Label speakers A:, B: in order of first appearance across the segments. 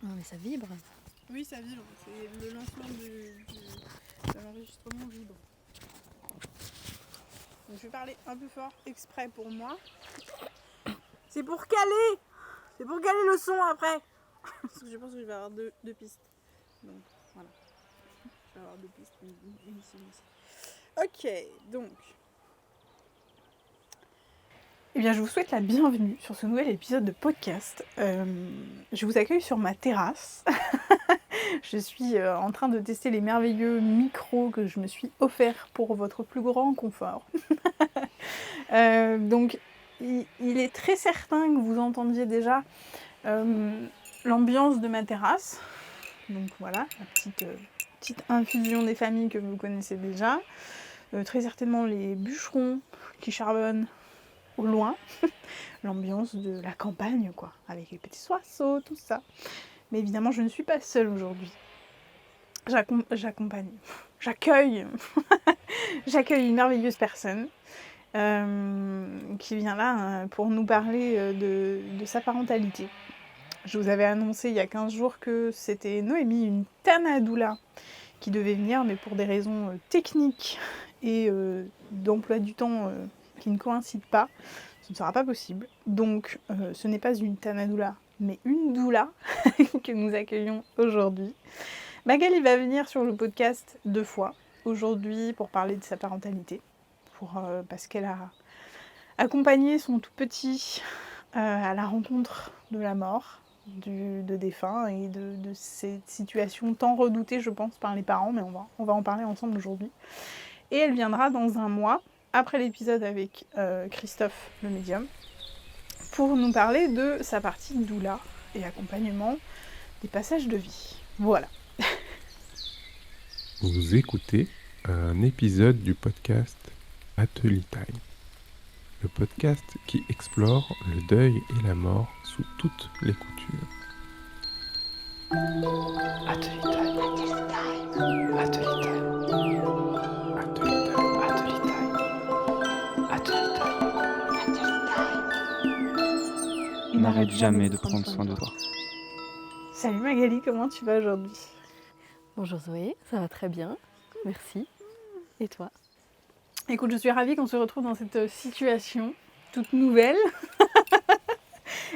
A: Non mais ça vibre.
B: Oui, ça vibre. C'est le lancement de l'enregistrement vibre. Donc, je vais parler un peu fort exprès pour moi. C'est pour caler. C'est pour caler le son après. Parce que je pense que je vais avoir deux pistes. Donc voilà. Je vais avoir deux pistes, une ici, une ici. Ok, donc. Eh bien, je vous souhaite la bienvenue sur ce nouvel épisode de podcast. Je vous accueille sur ma terrasse. Je suis en train de tester les merveilleux micros que je me suis offerts pour votre plus grand confort. Donc, il est très certain que vous entendiez déjà l'ambiance de ma terrasse. Donc voilà, la petite infusion des familles que vous connaissez déjà. Très certainement les bûcherons qui charbonnent au loin. L'ambiance de la campagne, quoi, avec les petits oiseaux, tout ça. Mais évidemment, je ne suis pas seule aujourd'hui. J'accueille une merveilleuse personne qui vient là pour nous parler de sa parentalité. Je vous avais annoncé il y a 15 jours que c'était Noémie, une Tana doula, qui devait venir, mais pour des raisons techniques et d'emploi du temps qui ne coïncident pas, ce ne sera pas possible. Donc ce n'est pas une Tana doula, mais une doula que nous accueillons aujourd'hui. Magali va venir sur le podcast 2 fois aujourd'hui pour parler de sa parentalité, parce qu'elle a accompagné son tout petit à la rencontre de la mort, de défunt et de cette situation tant redoutée, je pense, par les parents, mais on va en parler ensemble aujourd'hui. Et elle viendra dans un mois, après l'épisode avec Christophe, le médium, pour nous parler de sa partie doula et accompagnement des passages de vie. Voilà.
C: Vous écoutez un épisode du podcast Atelier Time, le podcast qui explore le deuil et la mort sous toutes les coutures. Atelier Time, Atelier Time, Atelier Time, Atelier Time, Atelier Time, Atelier Time.
D: N'arrête jamais de prendre soin de toi.
B: Salut Magali, comment tu vas aujourd'hui ?
A: Bonjour Zoé, ça va très bien, merci. Et toi ?
B: Écoute, je suis ravie qu'on se retrouve dans cette situation toute nouvelle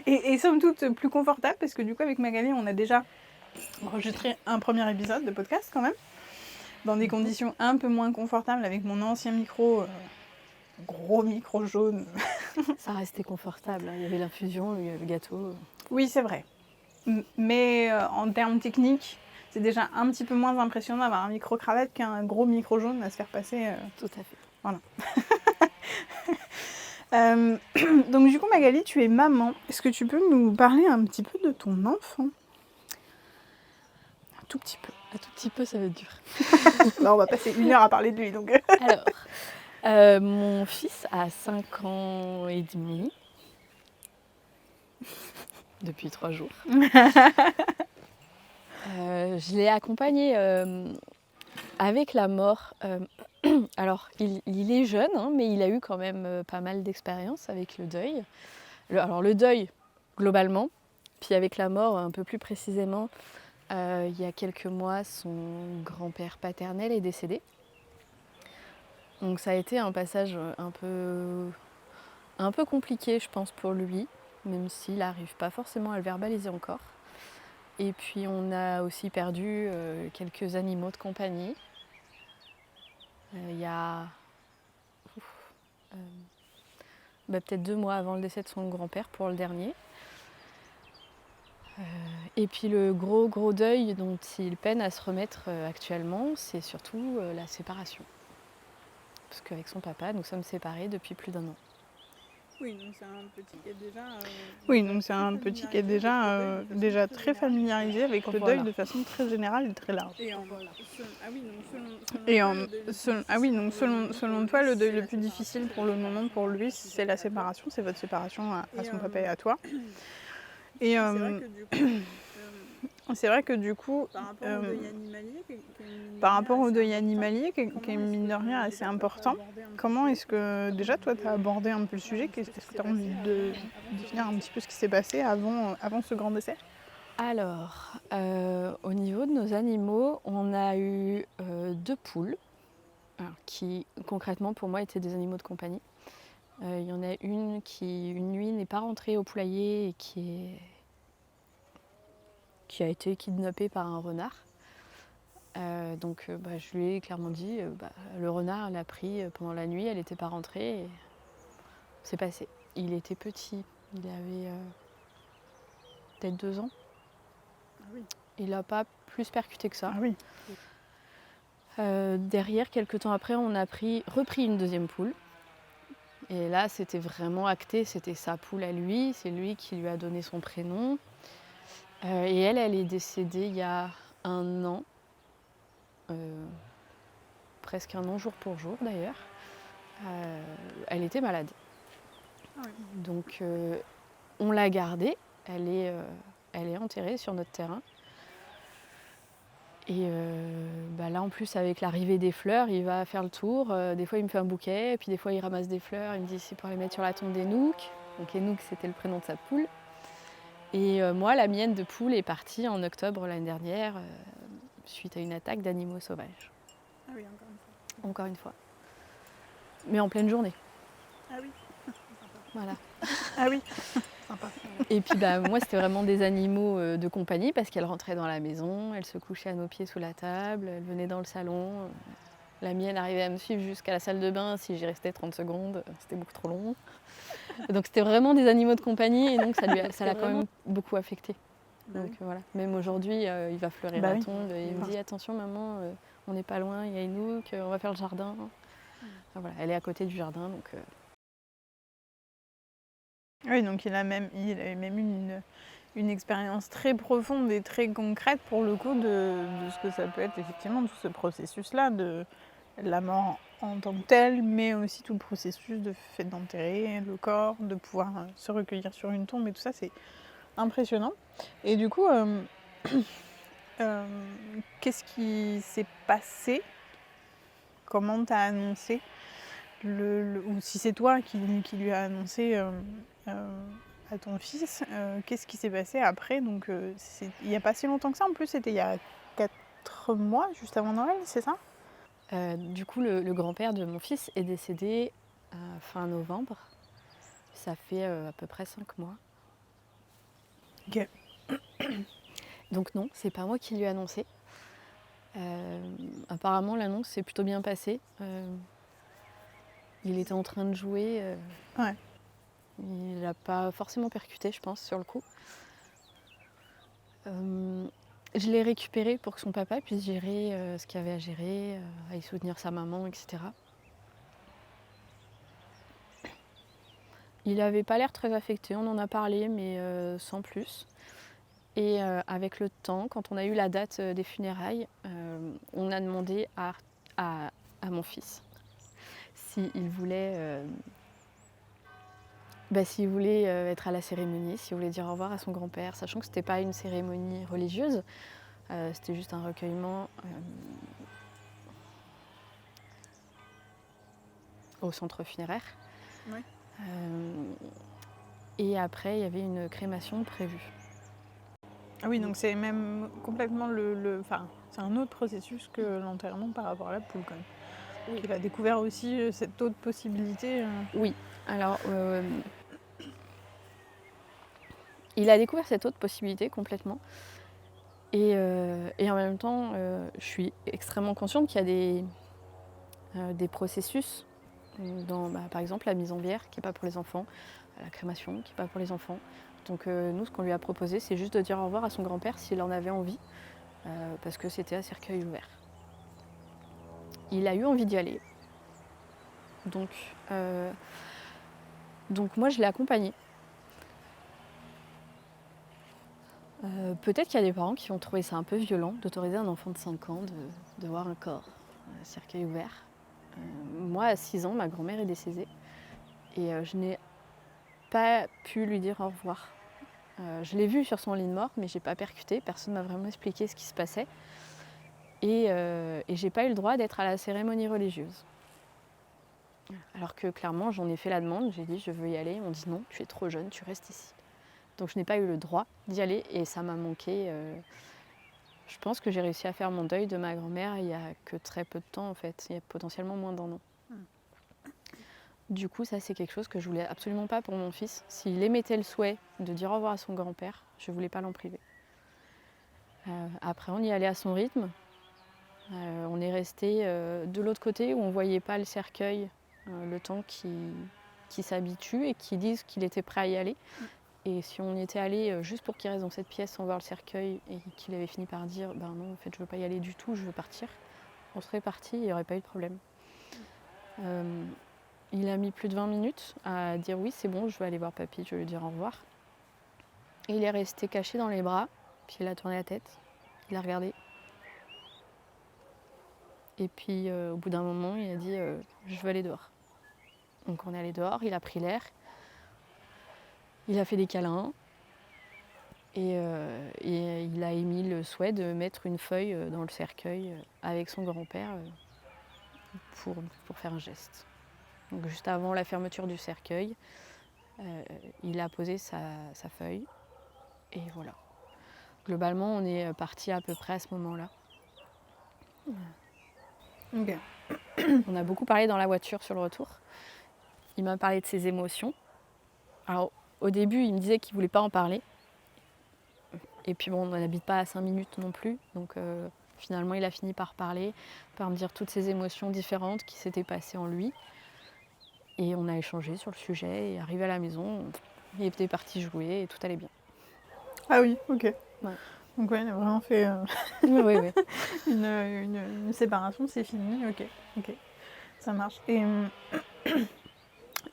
B: et somme toute plus confortable parce que du coup avec Magali on a déjà enregistré un premier épisode de podcast quand même dans des conditions un peu moins confortables avec mon ancien micro, gros micro jaune.
A: Ça restait confortable, hein. Il y avait l'infusion, il y avait le gâteau.
B: Oui c'est vrai, mais en termes techniques c'est déjà un petit peu moins impressionnant d'avoir un micro cravate qu'un gros micro jaune à se faire passer.
A: Tout à fait.
B: Voilà. Donc du coup Magali, tu es maman. Est-ce que tu peux nous parler un petit peu de ton enfant ? Un tout petit peu.
A: Un tout petit peu, ça va être dur.
B: Là on va passer 1 heure à parler de lui donc.
A: Alors, mon fils a 5 ans et demi. Depuis 3 jours. Je l'ai accompagné avec la mort. Alors, il est jeune, hein, mais il a eu quand même pas mal d'expérience avec le deuil. Alors, le deuil, globalement, puis avec la mort, un peu plus précisément, il y a quelques mois, son grand-père paternel est décédé. Donc, ça a été un passage un peu compliqué, je pense, pour lui, même s'il n'arrive pas forcément à le verbaliser encore. Et puis, on a aussi perdu quelques animaux de compagnie. Il y a peut-être 2 mois avant le décès de son grand-père pour le dernier. Et puis le gros deuil dont il peine à se remettre actuellement, c'est surtout la séparation. Parce qu'avec son papa, nous sommes séparés depuis plus d'1 an.
B: Oui, donc c'est un petit qui est déjà très familiarisé avec le deuil de façon très générale et très large. Selon toi, le deuil le plus difficile pour le moment pour lui, c'est la séparation, c'est votre séparation à son papa et à toi. Et c'est vrai que du coup, par rapport au deuil animalier, qui est mine de rien assez important, comment est-ce que, déjà toi tu as abordé un peu le sujet, est-ce que tu as envie de définir un petit peu ce qui s'est passé avant ce grand décès ?
A: Alors, au niveau de nos animaux, on a eu 2 poules, alors, qui concrètement pour moi étaient des animaux de compagnie. Il y en a une qui, une nuit, n'est pas rentrée au poulailler et qui a été kidnappée par un renard. Je lui ai clairement dit, le renard l'a pris pendant la nuit, elle n'était pas rentrée et c'est passé. Il était petit, il avait peut-être 2 ans.
B: Ah oui.
A: Il n'a pas plus percuté que ça.
B: Ah oui.
A: Derrière, quelques temps après, on a repris une deuxième poule. Et là, c'était vraiment acté, c'était sa poule à lui, c'est lui qui lui a donné son prénom. Et elle est décédée il y a 1 an, presque 1 an jour pour jour d'ailleurs. Elle était malade.
B: Ah oui.
A: Donc on l'a gardée, elle est enterrée sur notre terrain. Et là en plus avec l'arrivée des fleurs, il va faire le tour. Des fois il me fait un bouquet, puis des fois il ramasse des fleurs, il me dit c'est pour les mettre sur la tombe d'Enouk. Donc Enouk c'était le prénom de sa poule. Et moi la mienne de poule est partie en octobre l'année dernière suite à une attaque d'animaux sauvages.
B: Ah oui, encore une fois.
A: Encore une fois. Mais en pleine journée.
B: Ah oui.
A: Voilà.
B: Ah oui. Sympa.
A: Et puis moi c'était vraiment des animaux de compagnie parce qu'elle rentrait dans la maison, elle se couchait à nos pieds sous la table, elle venait dans le salon. La mienne arrivait à me suivre jusqu'à la salle de bain si j'y restais 30 secondes, c'était beaucoup trop long. Donc c'était vraiment des animaux de compagnie et donc ça l'a quand même beaucoup affecté. Donc voilà, même aujourd'hui il va fleurir la tombe et il me dit attention maman, on n'est pas loin, il y a Enouk, on va faire le jardin. Enfin, voilà, elle est à côté du jardin donc.
B: Oui, donc il avait même une expérience très profonde et très concrète pour le coup de ce que ça peut être effectivement tout ce processus-là de la mort en tant que telle, mais aussi tout le processus de fait d'enterrer le corps, de pouvoir se recueillir sur une tombe et tout ça, c'est impressionnant. Et du coup, qu'est-ce qui s'est passé? Comment t'as annoncé ou si c'est toi qui lui a annoncé à ton fils, qu'est-ce qui s'est passé après? Donc il n'y a pas si longtemps que ça, en plus c'était il y a 4 mois, juste avant Noël, c'est ça?
A: Du coup, le grand-père de mon fils est décédé fin novembre. Ça fait à peu près 5 mois.
B: Ok.
A: Donc non, c'est pas moi qui lui ai annoncé. Apparemment, l'annonce s'est plutôt bien passée. Il était en train de jouer.
B: Ouais.
A: Il n'a pas forcément percuté, je pense, sur le coup. Je l'ai récupéré pour que son papa puisse gérer ce qu'il y avait à gérer, aille soutenir sa maman, etc. Il n'avait pas l'air très affecté, on en a parlé, mais sans plus. Et avec le temps, quand on a eu la date des funérailles, on a demandé à mon fils s'il voulait, être à la cérémonie, s'il voulait dire au revoir à son grand-père, sachant que ce n'était pas une cérémonie religieuse, c'était juste un recueillement au centre funéraire.
B: Ouais.
A: Et après, il y avait une crémation prévue.
B: Ah oui, donc c'est même complètement c'est un autre processus que l'enterrement par rapport à la poule quand même. Oui. Il a découvert aussi cette autre possibilité.
A: Oui, alors il a découvert cette autre possibilité complètement. Et en même temps, je suis extrêmement consciente qu'il y a des processus, par exemple la mise en bière qui n'est pas pour les enfants, la crémation qui n'est pas pour les enfants. Donc nous, ce qu'on lui a proposé, c'est juste de dire au revoir à son grand-père s'il en avait envie, parce que c'était à cercueil ouvert. Il a eu envie d'y aller. Donc moi, je l'ai accompagné. Peut-être qu'il y a des parents qui ont trouvé ça un peu violent d'autoriser un enfant de 5 ans de voir un corps, cercueil ouvert. Moi, à 6 ans, ma grand-mère est décédée et je n'ai pas pu lui dire au revoir. Je l'ai vu sur son lit de mort, mais j'ai pas percuté, personne m'a vraiment expliqué ce qui se passait. Et j'ai pas eu le droit d'être à la cérémonie religieuse. Alors que clairement, j'en ai fait la demande, j'ai dit je veux y aller, on dit non, tu es trop jeune, tu restes ici. Donc je n'ai pas eu le droit d'y aller et ça m'a manqué. Je pense que j'ai réussi à faire mon deuil de ma grand-mère il y a que très peu de temps en fait, il y a potentiellement moins d'1 an. Du coup, ça c'est quelque chose que je voulais absolument pas pour mon fils. S'il émettait le souhait de dire au revoir à son grand-père, je voulais pas l'en priver. Après, on y allait à son rythme. On est resté de l'autre côté où on voyait pas le cercueil, le temps qu'il s'habitue et qu'il dise qu'il était prêt à y aller. Et si on y était allé juste pour qu'il reste dans cette pièce sans voir le cercueil et qu'il avait fini par dire ben non, en fait, je veux pas y aller du tout, je veux partir, on serait parti, il n'y aurait pas eu de problème. Il a mis plus de 20 minutes à dire oui, c'est bon, je vais aller voir papy, je vais lui dire au revoir. Et il est resté caché dans les bras, puis il a tourné la tête, il a regardé. Et puis au bout d'un moment, il a dit je veux aller dehors. Donc on est allé dehors, il a pris l'air, il a fait des câlins et il a émis le souhait de mettre une feuille dans le cercueil avec son grand-père pour faire un geste. Donc juste avant la fermeture du cercueil, il a posé sa feuille et voilà. Globalement, on est parti à peu près à ce moment-là.
B: Ok.
A: On a beaucoup parlé dans la voiture sur le retour. Il m'a parlé de ses émotions. Alors au début, il me disait qu'il ne voulait pas en parler. Et puis bon, on n'habite pas à 5 minutes non plus. Donc finalement, il a fini par parler, par me dire toutes ces émotions différentes qui s'étaient passées en lui. Et on a échangé sur le sujet. Et arrivé à la maison, il était parti jouer et tout allait bien.
B: Ah oui, ok.
A: Ouais.
B: Donc ouais, il a vraiment fait
A: Oui.
B: une séparation, c'est fini, ok. Ça marche. Et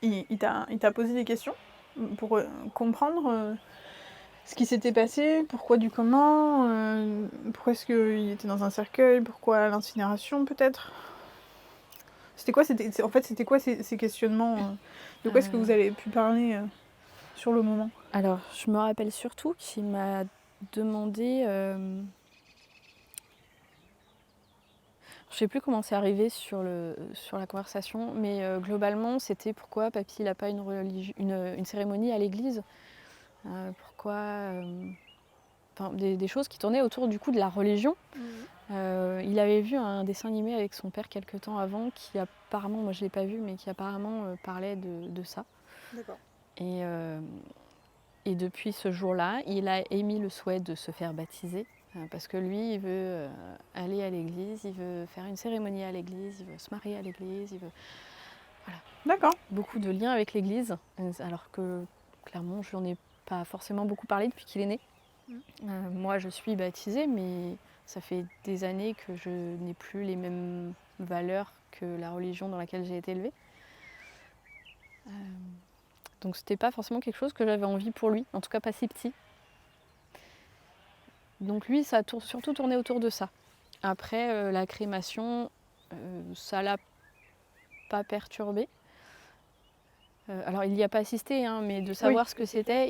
B: il t'a posé des questions pour comprendre ce qui s'était passé, pourquoi du comment, pourquoi est-ce qu'il était dans un cercueil, pourquoi l'incinération peut-être. C'était quoi, c'était quoi ces questionnements de quoi est-ce que vous avez pu parler sur le moment?
A: Alors, je me rappelle surtout qu'il m'a demandé... Je sais plus comment c'est arrivé sur la conversation, mais globalement, c'était pourquoi papy n'a pas une cérémonie à l'église. Pourquoi... Enfin, des choses qui tournaient autour du coup de la religion. Il avait vu un dessin animé avec son père quelque temps avant qui apparemment, moi je ne l'ai pas vu, mais qui apparemment parlait de ça.
B: D'accord.
A: Et depuis ce jour-là, il a émis le souhait de se faire baptiser parce que lui, il veut aller à l'église, il veut faire une cérémonie à l'église, il veut se marier à l'église, il veut... Voilà.
B: D'accord.
A: Beaucoup de liens avec l'église, alors que clairement, je n'en ai pas forcément beaucoup parlé depuis qu'il est né. Moi, je suis baptisée, mais ça fait des années que je n'ai plus les mêmes valeurs que la religion dans laquelle j'ai été élevée. Donc c'était pas forcément quelque chose que j'avais envie pour lui, en tout cas pas si petit. Donc lui, ça a surtout tourné autour de ça. Après, la crémation, ça l'a pas perturbé. Alors il n'y a pas assisté, hein, mais de savoir ce que c'était,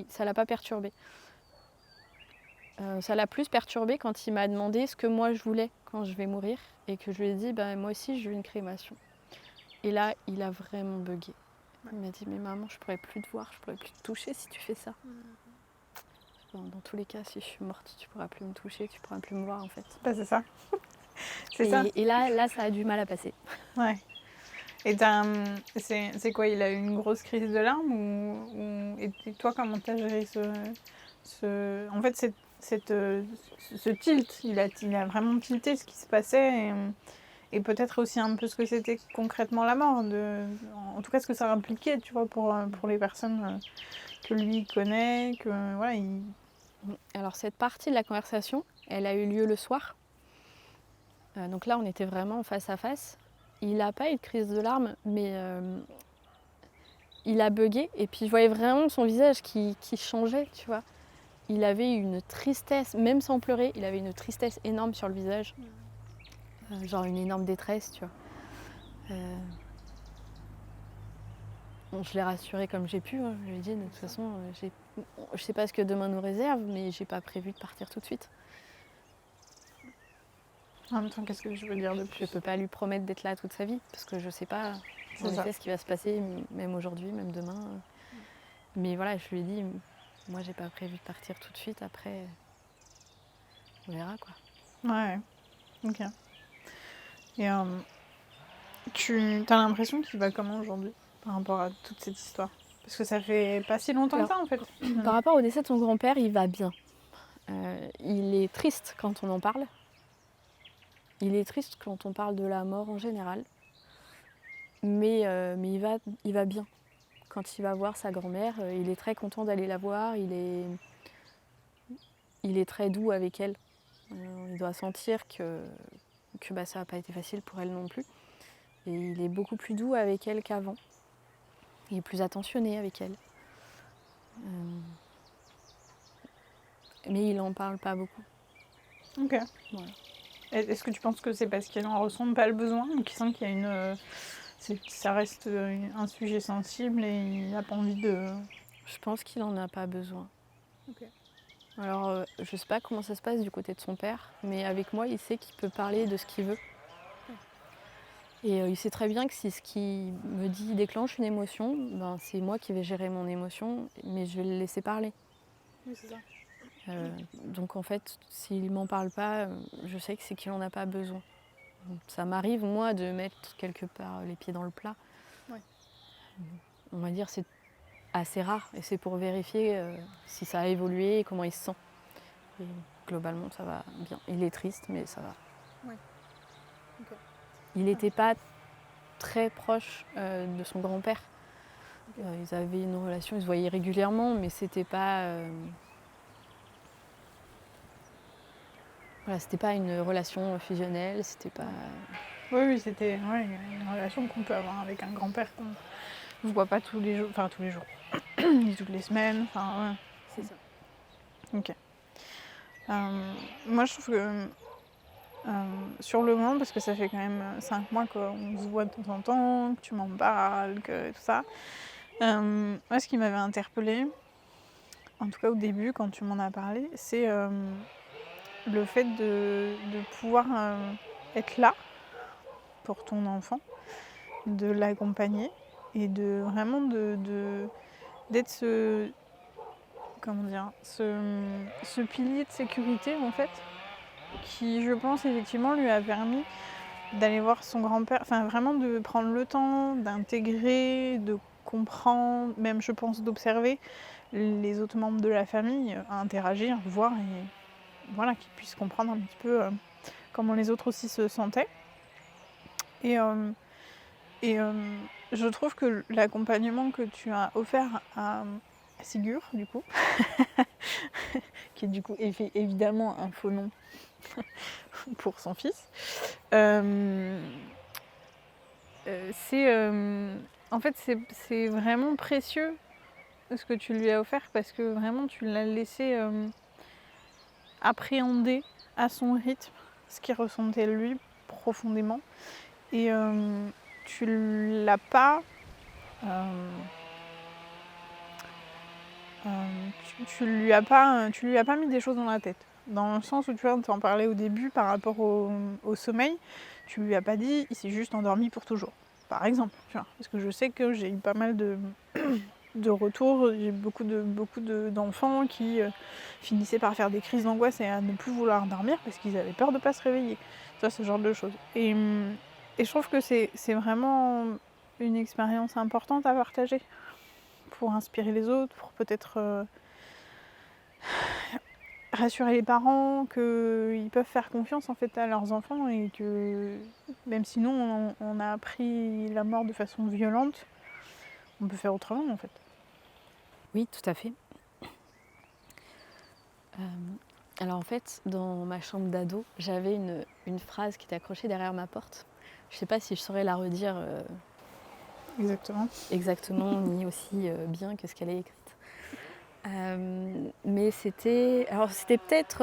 A: ça l'a pas perturbé. Ça l'a plus perturbé quand il m'a demandé ce que moi je voulais quand je vais mourir et que je lui ai dit moi aussi je veux une crémation. Et là, il a vraiment bugué. Il m'a dit mais maman, je pourrais plus te voir, je pourrais plus te toucher si tu fais ça. Dans tous les cas, si je suis morte, tu pourras plus me toucher, tu pourras plus me voir en fait.
B: Bah, c'est ça. C'est ça.
A: Et là, ça a du mal à passer. Ouais.
B: Et c'est quoi, il a eu une grosse crise de larmes et toi, comment t'as géré en fait, ce tilt, il a vraiment tilté ce qui se passait et peut-être aussi un peu ce que c'était concrètement la mort, en tout cas ce que ça impliquait, tu vois, pour les personnes que lui connaît, que voilà.
A: Alors cette partie de la conversation, elle a eu lieu le soir. Donc là, on était vraiment face à face. Il n'a pas eu de crise de larmes, mais il a bugué. Et puis je voyais vraiment son visage qui changeait, tu vois. Il avait une tristesse, même sans pleurer, il avait une tristesse énorme sur le visage. Genre une énorme détresse, tu vois. Bon, je l'ai rassuré comme j'ai pu. Je lui ai dit, de toute façon, je sais pas ce que demain nous réserve, mais j'ai pas prévu de partir tout de suite.
B: En même temps, qu'est-ce que je veux dire de plus ?
A: Je peux pas lui promettre d'être là toute sa vie, parce que je sais pas en effet ce qui va se passer, même aujourd'hui, même demain. Mais voilà, je lui ai dit, moi, j'ai pas prévu de partir tout de suite. Après, on verra quoi.
B: Ouais, ok. Et tu as l'impression qu'il va comment aujourd'hui par rapport à toute cette histoire? Parce que ça fait pas si longtemps que
A: Alors,
B: ça en fait.
A: Par rapport au décès de son grand-père, il va bien. Il est triste quand on en parle. Il est triste quand on parle de la mort en général. Mais il va bien. Quand il va voir sa grand-mère, il est très content d'aller la voir. Il est très doux avec elle. Il doit sentir que ça n'a pas été facile pour elle non plus. Et il est beaucoup plus doux avec elle qu'avant. Il est plus attentionné avec elle. Mais il n'en parle pas beaucoup.
B: Ok.
A: Voilà.
B: Est-ce que tu penses que c'est parce qu'il n'en ressent pas le besoin ou qu'il sent qu'il y a ça reste un sujet sensible et il n'a pas envie de...
A: Je pense qu'il n'en a pas besoin.
B: Ok.
A: Alors, je ne sais pas comment ça se passe du côté de son père, mais avec moi, il sait qu'il peut parler de ce qu'il veut. Et il sait très bien que si ce qui me dit déclenche une émotion, ben, c'est moi qui vais gérer mon émotion, mais je vais le laisser parler.
B: Oui, c'est ça.
A: Donc en fait, s'il m'en parle pas, je sais que c'est qu'il n'en a pas besoin. Donc, ça m'arrive, moi, de mettre quelque part les pieds dans le plat.
B: Ouais.
A: On va dire c'est assez rare, et c'est pour vérifier si ça a évolué et comment il se sent. Et globalement, ça va bien. Il est triste, mais ça va.
B: Ouais. Ok.
A: Il n'était pas très proche de son grand-père. Ils avaient une relation, ils se voyaient régulièrement, mais c'était pas... Voilà, c'était pas une relation fusionnelle, c'était pas...
B: Oui, c'était une relation qu'on peut avoir avec un grand-père qu'on ne voit pas tous les jours, ni toutes les semaines, enfin ouais.
A: C'est ça.
B: Ok. Moi je trouve que sur le moment, parce que ça fait quand même 5 mois qu'on se voit de temps en temps, que tu m'en parles, que tout ça, moi ce qui m'avait interpellée, en tout cas au début quand tu m'en as parlé, c'est le fait de pouvoir être là pour ton enfant, de l'accompagner et de vraiment d'être ce pilier de sécurité en fait, qui je pense effectivement lui a permis d'aller voir son grand-père, enfin vraiment de prendre le temps d'intégrer, de comprendre, même je pense d'observer les autres membres de la famille, à interagir, voir et voilà, qu'ils puissent comprendre un petit peu comment les autres aussi se sentaient. Et je trouve que l'accompagnement que tu as offert à Sigur, du coup, qui est du coup évidemment un faux nom pour son fils, en fait c'est vraiment précieux ce que tu lui as offert parce que vraiment tu l'as laissé appréhender à son rythme ce qu'il ressentait lui profondément et tu l'as pas tu lui as pas mis des choses dans la tête. Dans le sens où tu vois, en parlais au début par rapport au sommeil, tu lui as pas dit il s'est juste endormi pour toujours. Par exemple, tu vois, parce que je sais que j'ai eu pas mal de retours, j'ai beaucoup d'enfants qui finissaient par faire des crises d'angoisse et à ne plus vouloir dormir parce qu'ils avaient peur de pas se réveiller. Ça, ce genre de choses. Et je trouve que c'est vraiment une expérience importante à partager pour inspirer les autres, pour peut-être rassurer les parents qu'ils peuvent faire confiance en fait à leurs enfants et que même si nous on a appris la mort de façon violente, on peut faire autrement en fait.
A: Oui, tout à fait. Alors en fait, dans ma chambre d'ado, j'avais une phrase qui était accrochée derrière ma porte. Je ne sais pas si je saurais la redire exactement ni aussi bien que ce qu'elle est écrite. Mais c'était peut-être,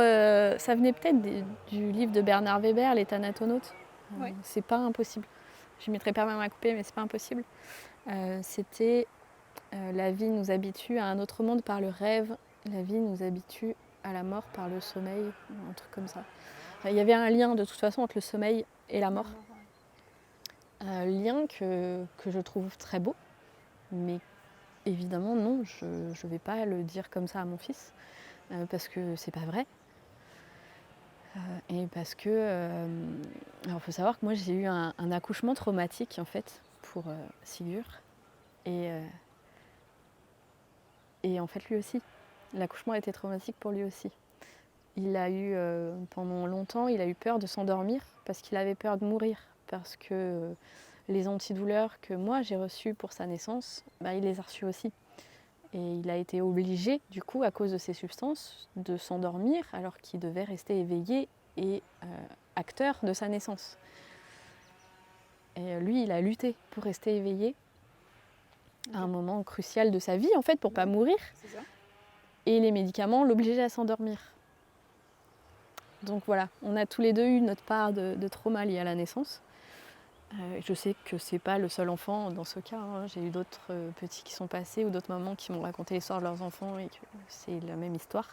A: ça venait peut-être du livre de Bernard Weber, Les Thanatonautes.
B: Oui.
A: C'est pas impossible. Je ne mettrai pas ma main à couper, mais c'est pas impossible. C'était la vie nous habitue à un autre monde par le rêve, la vie nous habitue à la mort par le sommeil, un truc comme ça. Enfin, il y avait un lien de toute façon entre le sommeil et la mort. Un lien que je trouve très beau, mais évidemment, non, je ne vais pas le dire comme ça à mon fils, parce que c'est pas vrai. Et parce que... alors, il faut savoir que moi, j'ai eu un accouchement traumatique, en fait, pour Sigur. Et en fait, lui aussi. L'accouchement a été traumatique pour lui aussi. Il a eu, pendant longtemps, il a eu peur de s'endormir parce qu'il avait peur de mourir. Parce que les antidouleurs que moi, j'ai reçues pour sa naissance, il les a reçues aussi. Et il a été obligé, du coup, à cause de ces substances, de s'endormir alors qu'il devait rester éveillé et acteur de sa naissance. Et lui, il a lutté pour rester éveillé à un moment crucial de sa vie, en fait, pour ne pas mourir.
B: C'est ça.
A: Et les médicaments l'obligeaient à s'endormir. Donc voilà, on a tous les deux eu notre part de trauma lié à la naissance. Je sais que c'est pas le seul enfant dans ce cas, hein. J'ai eu d'autres petits qui sont passés ou d'autres mamans qui m'ont raconté l'histoire de leurs enfants et que c'est la même histoire.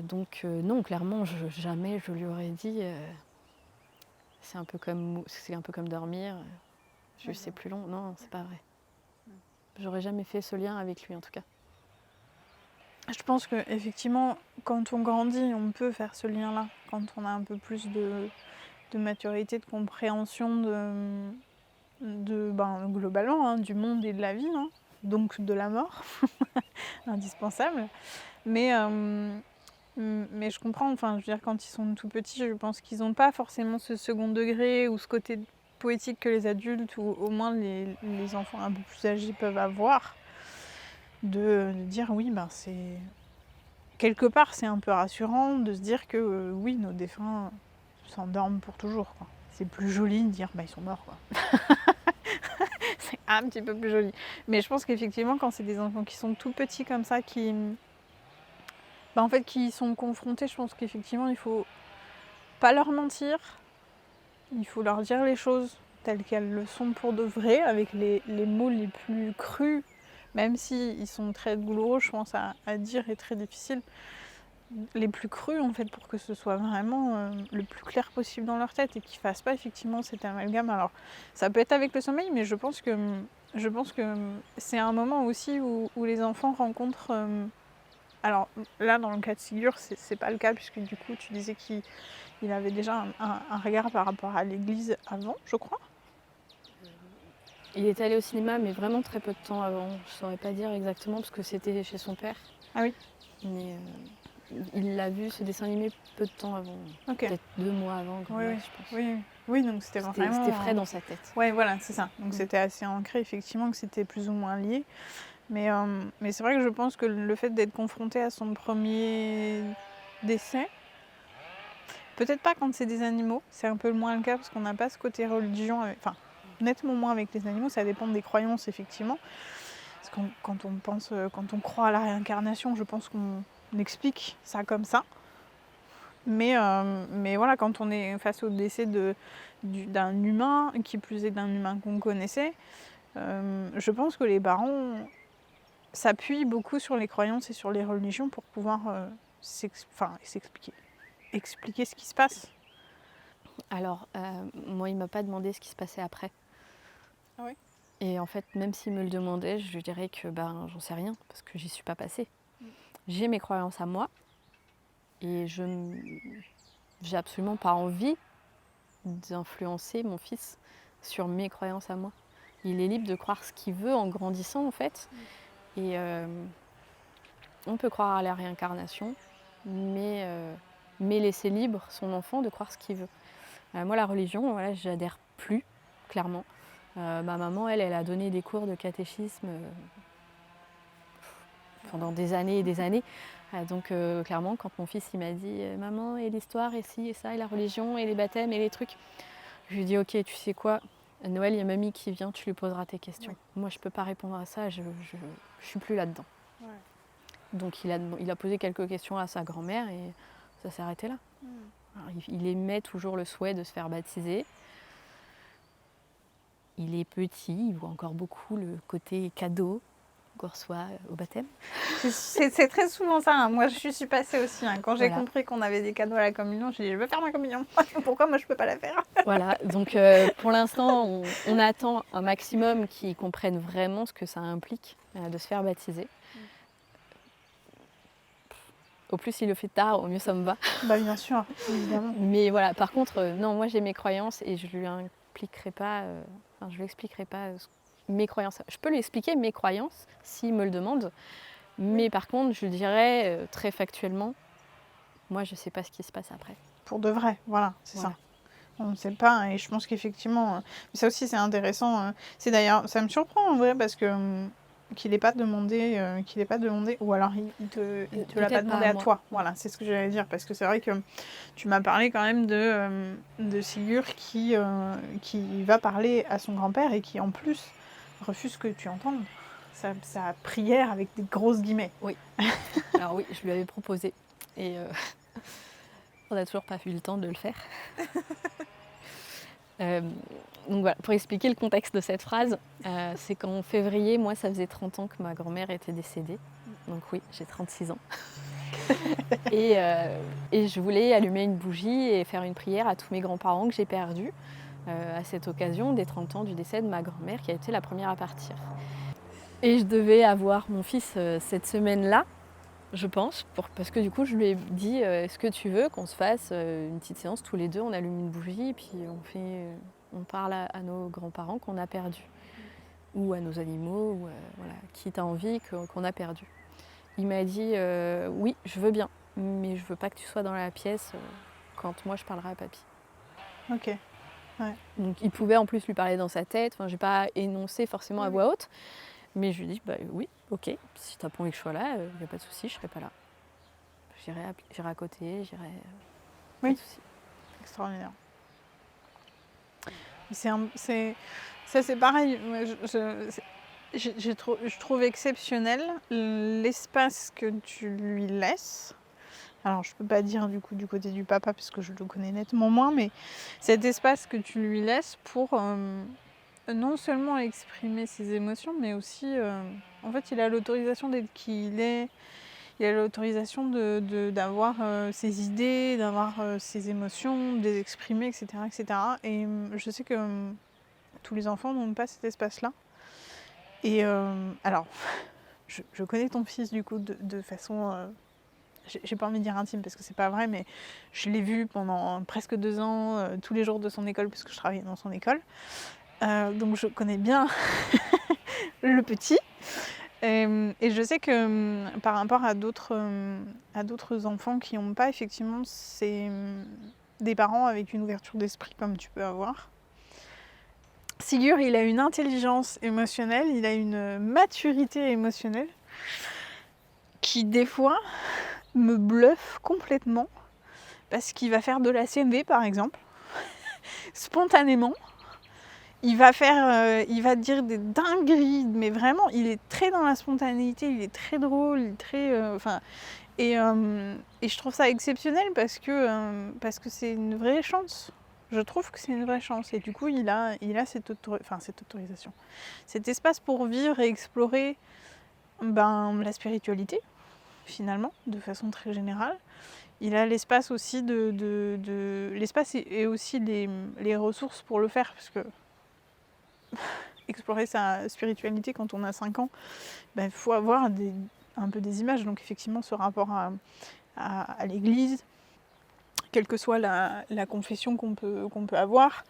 A: Donc non, clairement, jamais je lui aurais dit c'est un peu comme dormir, juste c'est plus long. Non, c'est pas vrai. J'aurais jamais fait ce lien avec lui en tout cas.
B: Je pense qu'effectivement, quand on grandit, on peut faire ce lien-là. Quand on a un peu plus de maturité, de compréhension globalement, du monde et de la vie, hein, donc de la mort, indispensable. Mais je comprends, je veux dire, quand ils sont tout petits, je pense qu'ils n'ont pas forcément ce second degré ou ce côté poétique que les adultes ou au moins les enfants un peu plus âgés peuvent avoir. De dire oui, c'est... Quelque part, c'est un peu rassurant de se dire que oui, nos défunts s'endorment pour toujours, quoi. C'est plus joli de dire ils sont morts, quoi. C'est un petit peu plus joli. Mais je pense qu'effectivement, quand c'est des enfants qui sont tout petits comme ça, qui sont confrontés, je pense qu'effectivement, il faut pas leur mentir. Il faut leur dire les choses telles qu'elles le sont pour de vrai, avec les mots les plus crus, même s'ils sont très douloureux, je pense, à dire et très difficiles, les plus crus en fait, pour que ce soit vraiment le plus clair possible dans leur tête et qu'ils ne fassent pas effectivement cet amalgame. Alors ça peut être avec le sommeil, mais je pense que c'est un moment aussi où les enfants rencontrent... alors là, dans le cas de Sigur, c'est pas le cas, puisque du coup tu disais qu'il avait déjà un regard par rapport à l'église avant, je crois.
A: Il est allé au cinéma, mais vraiment très peu de temps avant. Je ne saurais pas dire exactement, parce que c'était chez son père.
B: Ah oui.
A: Mais il l'a vu, ce dessin animé, peu de temps avant.
B: Okay.
A: Peut-être 2 mois avant, je pense.
B: Oui, donc c'était vraiment...
A: C'était frais dans sa tête.
B: Oui, voilà, c'est ça. Donc c'était assez ancré, effectivement, que c'était plus ou moins lié. Mais c'est vrai que je pense que le fait d'être confronté à son premier décès, peut-être pas quand c'est des animaux, c'est un peu moins le cas, parce qu'on n'a pas ce côté religion... nettement moins avec les animaux, ça dépend des croyances, effectivement. Parce que quand on croit à la réincarnation, je pense qu'on explique ça comme ça. Mais voilà, quand on est face au décès d'un humain, qui plus est d'un humain qu'on connaissait, je pense que les parents s'appuient beaucoup sur les croyances et sur les religions pour pouvoir expliquer ce qui se passe.
A: Alors, moi, il ne m'a pas demandé ce qui se passait après.
B: Ah oui.
A: Et en fait, même s'il me le demandait, je lui dirais que j'en sais rien, parce que j'y suis pas passée. J'ai mes croyances à moi, et j'ai absolument pas envie d'influencer mon fils sur mes croyances à moi. Il est libre de croire ce qu'il veut en grandissant, en fait. Et on peut croire à la réincarnation, mais laisser libre son enfant de croire ce qu'il veut. Moi, la religion, j'adhère plus, clairement. Ma maman, elle a donné des cours de catéchisme pendant des années et des années. Donc clairement, quand mon fils il m'a dit « Maman, et l'histoire, et ci, et ça, et la religion, et les baptêmes, et les trucs », je lui ai dit « Ok, tu sais quoi, à Noël, il y a mamie qui vient, tu lui poseras tes questions. Oui. Moi, je peux pas répondre à ça, je suis plus là-dedans. Ouais. » Donc il a posé quelques questions à sa grand-mère et ça s'est arrêté là. Alors, il émet toujours le souhait de se faire baptiser. Il est petit, il voit encore beaucoup le côté cadeau. qu'on reçoit au baptême.
B: C'est très souvent ça. Hein. Moi, je suis passée aussi. Hein. Quand j'ai
A: Voilà.
B: compris qu'on avait des cadeaux à la communion, j'ai dit, je veux faire ma communion. Pourquoi moi, je peux pas la faire?
A: Voilà, donc pour l'instant, on attend un maximum qu'ils comprennent vraiment ce que ça implique de se faire baptiser. Au plus il le fait tard, au mieux ça me va.
B: Bah bien sûr, évidemment.
A: Mais voilà, par contre, non, moi j'ai mes croyances et je lui impliquerai pas, je lui expliquerai pas mes croyances. Je peux lui expliquer mes croyances s'il me le demande, mais par contre, je dirais très factuellement, moi je sais pas ce qui se passe après.
B: Pour de vrai, voilà, c'est
A: Voilà.
B: ça. On ne sait pas, et je pense qu'effectivement, ça aussi c'est intéressant. C'est d'ailleurs, ça me surprend en vrai parce que qu'il n'ait pas demandé, ou alors il te l'a pas
A: Peut-être
B: demandé
A: pas à
B: à
A: moi.
B: toi. Voilà, c'est ce que j'allais dire parce que c'est vrai que tu m'as parlé quand même de Sigurd qui va parler à son grand-père et qui en plus refuse que tu entendes sa prière avec des grosses guillemets.
A: Alors oui, je lui avais proposé et on n'a toujours pas eu le temps de le faire. Donc voilà, pour expliquer le contexte de cette phrase, c'est qu'en février, moi, ça faisait 30 ans que ma grand-mère était décédée. Donc oui, j'ai 36 ans. et je voulais allumer une bougie et faire une prière à tous mes grands-parents que j'ai perdus à cette occasion des 30 ans du décès de ma grand-mère qui a été la première à partir. Et je devais avoir mon fils cette semaine-là, je pense, parce que du coup je lui ai dit est-ce que tu veux qu'on se fasse une petite séance tous les deux, on allume une bougie et puis on parle à nos grands-parents qu'on a perdus ou à nos animaux ou voilà, qui t'a envie qu'on a perdu. Il m'a dit oui, je veux bien, mais je veux pas que tu sois dans la pièce quand moi je parlerai à papy.
B: Ok. Ouais.
A: Donc il pouvait en plus lui parler dans sa tête, j'ai pas énoncé forcément à voix haute. Mais je lui dis, oui, ok, si t'as pas envie que je sois là, il n'y a pas de souci, je serai pas là. J'irai à côté, j'irai.
B: Oui.
A: Pas de souci.
B: Extraordinaire. Ça c'est pareil. Moi, je trouve exceptionnel l'espace que tu lui laisses. Alors je peux pas dire du coup du côté du papa parce que je le connais nettement moins, mais cet espace que tu lui laisses pour non seulement exprimer ses émotions, mais aussi, en fait, il a l'autorisation d'être qui il est, il a l'autorisation d'avoir ses idées, d'avoir ses émotions, de les exprimer, etc. etc. Et je sais que tous les enfants n'ont pas cet espace-là. Et alors, je connais ton fils du coup de façon... j'ai pas envie de dire intime parce que c'est pas vrai, mais je l'ai vu pendant presque 2 ans, tous les jours de son école, puisque je travaillais dans son école. Donc je connais bien le petit. Et je sais que par rapport à d'autres enfants qui n'ont pas effectivement des parents avec une ouverture d'esprit comme tu peux avoir, Sigurd, il a une intelligence émotionnelle, il a une maturité émotionnelle qui des fois me bluffe complètement parce qu'il va faire de la CMV par exemple, spontanément. Il va dire des dingueries, mais vraiment, il est très dans la spontanéité, il est très drôle, il est très, et je trouve ça exceptionnel parce que c'est une vraie chance. Je trouve que c'est une vraie chance. Et du coup, il a cette autorisation, cet espace pour vivre et explorer la spiritualité, finalement, de façon très générale. Il a l'espace aussi l'espace et aussi les ressources pour le faire, parce que explorer sa spiritualité quand on a 5 ans, il faut avoir un peu des images. Donc effectivement, ce rapport à l'église, quelle que soit la confession qu'on peut avoir,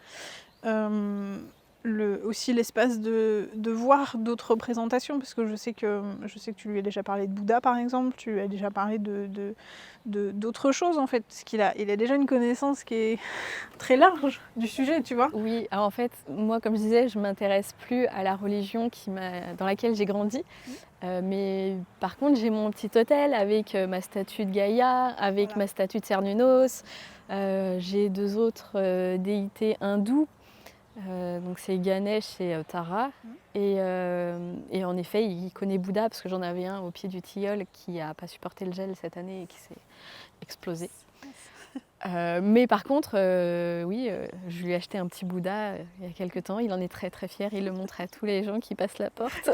B: aussi l'espace de voir d'autres représentations, parce que je sais que tu lui as déjà parlé de Bouddha par exemple, tu lui as déjà parlé d'autres choses en fait, parce qu'il a déjà une connaissance qui est très large du sujet, tu vois.
A: Oui, alors en fait, moi comme je disais, je m'intéresse plus à la religion dans laquelle j'ai grandi, mais par contre j'ai mon petit hôtel avec ma statue de Gaïa, avec ma statue de Cernunnos, j'ai 2 autres déités hindous. Donc c'est Ganesh et Tara. Et en effet, il connaît Bouddha parce que j'en avais un au pied du tilleul qui n'a pas supporté le gel cette année et qui s'est explosé. Mais par contre, oui, je lui ai acheté un petit Bouddha il y a quelques temps. Il en est très très fier. Il le montre à tous les gens qui passent la porte.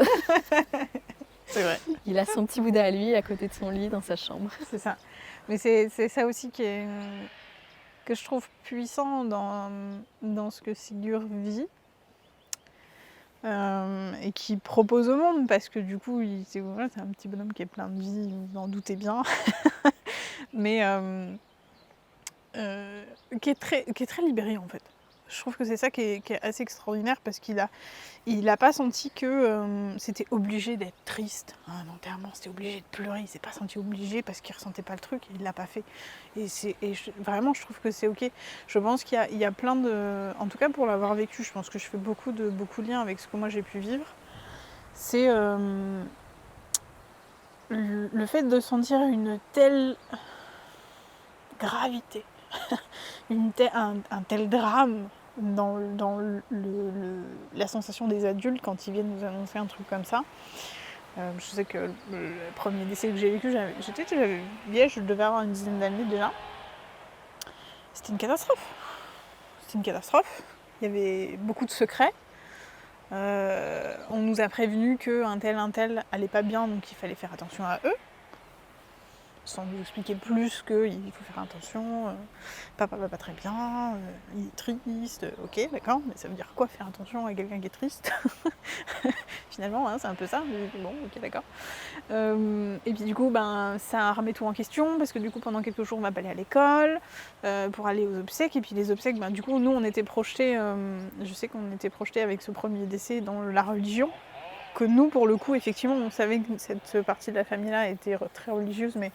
B: C'est vrai.
A: Il a son petit Bouddha à lui à côté de son lit dans sa chambre.
B: C'est ça. Mais c'est ça aussi que je trouve puissant dans ce que Sigurd vit et qui propose au monde, parce que du coup, c'est un petit bonhomme qui est plein de vie, vous en doutez bien, mais qui est très libéré en fait. Je trouve que c'est ça qui est assez extraordinaire, parce qu'il a pas senti que c'était obligé d'être triste. Un enterrement, c'était obligé de pleurer. Il s'est pas senti obligé parce qu'il ressentait pas le truc, et il l'a pas fait. Vraiment, je trouve que c'est ok. Je pense qu'il y a plein de... En tout cas, pour l'avoir vécu, je pense que je fais beaucoup de liens avec ce que moi j'ai pu vivre. C'est le fait de sentir une telle gravité, un tel drame dans la sensation des adultes quand ils viennent nous annoncer un truc comme ça. Je sais que le premier décès que j'ai vécu, j'avais vieille, je devais avoir une dizaine d'années déjà. C'était une catastrophe. Il y avait beaucoup de secrets. On nous a prévenu qu'un tel allait pas bien, donc il fallait faire attention à eux. Sans nous expliquer plus qu'il faut faire attention, papa va pas très bien, il est triste, ok d'accord, mais ça veut dire quoi faire attention à quelqu'un qui est triste? Finalement, hein, c'est un peu ça, mais bon, ok d'accord. Et puis du coup, ça remet tout en question, parce que du coup pendant quelques jours on va pas aller à l'école, pour aller aux obsèques, et puis les obsèques, du coup nous on était projetés, je sais qu'on était projetés avec ce premier décès dans la religion, que nous pour le coup effectivement on savait que cette partie de la famille-là était très religieuse, mais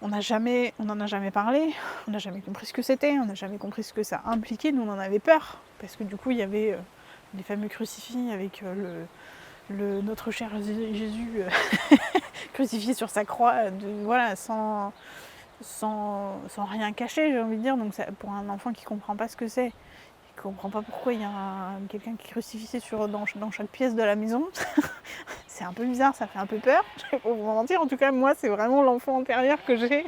B: on n'en a jamais parlé, on n'a jamais compris ce que c'était, on n'a jamais compris ce que ça impliquait, nous on en avait peur, parce que du coup il y avait les fameux crucifix avec notre cher Jésus crucifié sur sa croix, sans rien cacher, j'ai envie de dire. Donc ça, pour un enfant qui ne comprend pas ce que c'est, qui ne comprend pas pourquoi il y a quelqu'un qui est crucifié dans chaque pièce de la maison, c'est un peu bizarre, ça fait un peu peur, je vais pas vous mentir. En tout cas, moi, c'est vraiment l'enfant intérieur que j'ai,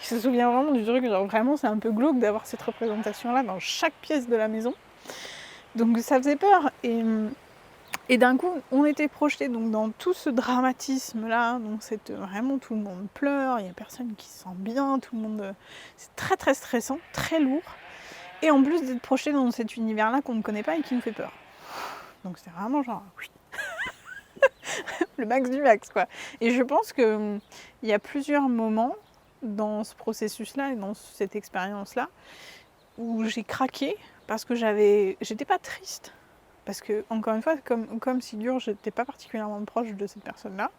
B: qui se souvient vraiment du truc. Genre vraiment, c'est un peu glauque d'avoir cette représentation-là dans chaque pièce de la maison. Donc ça faisait peur. Et d'un coup, on était projetés donc dans tout ce dramatisme-là. Donc vraiment, tout le monde pleure, il n'y a personne qui se sent bien, tout le monde... C'est très très stressant, très lourd. Et en plus d'être projeté dans cet univers-là qu'on ne connaît pas et qui nous fait peur. Donc c'est vraiment genre... le max du max, quoi. Et je pense qu'il y a plusieurs moments dans ce processus-là et dans cette expérience-là où j'ai craqué parce que j'étais pas triste. Parce que, encore une fois, comme Sigurd, j'étais pas particulièrement proche de cette personne-là.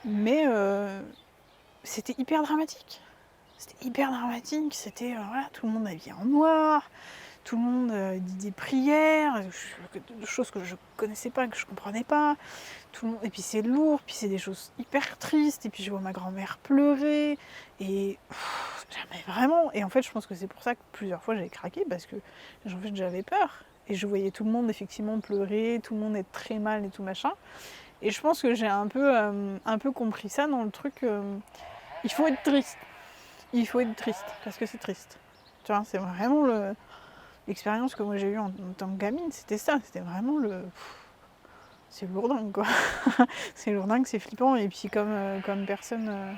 B: Mais c'était hyper dramatique. C'était tout le monde habillé en noir, tout le monde dit des prières, des choses que je connaissais pas, que je comprenais pas. Et puis c'est lourd, puis c'est des choses hyper tristes, et puis je vois ma grand-mère pleurer, et jamais vraiment. Et en fait, je pense que c'est pour ça que plusieurs fois j'ai craqué, parce que en fait, j'avais peur. Et je voyais tout le monde effectivement pleurer, tout le monde être très mal et tout machin. Et je pense que j'ai un peu compris ça dans le truc. Il faut être triste. Il faut être triste, parce que c'est triste. Tu vois, c'est vraiment l'expérience que moi j'ai eue en tant que gamine, c'était ça. C'était vraiment c'est lourdingue, quoi. C'est lourdingue, c'est flippant. Et puis comme personne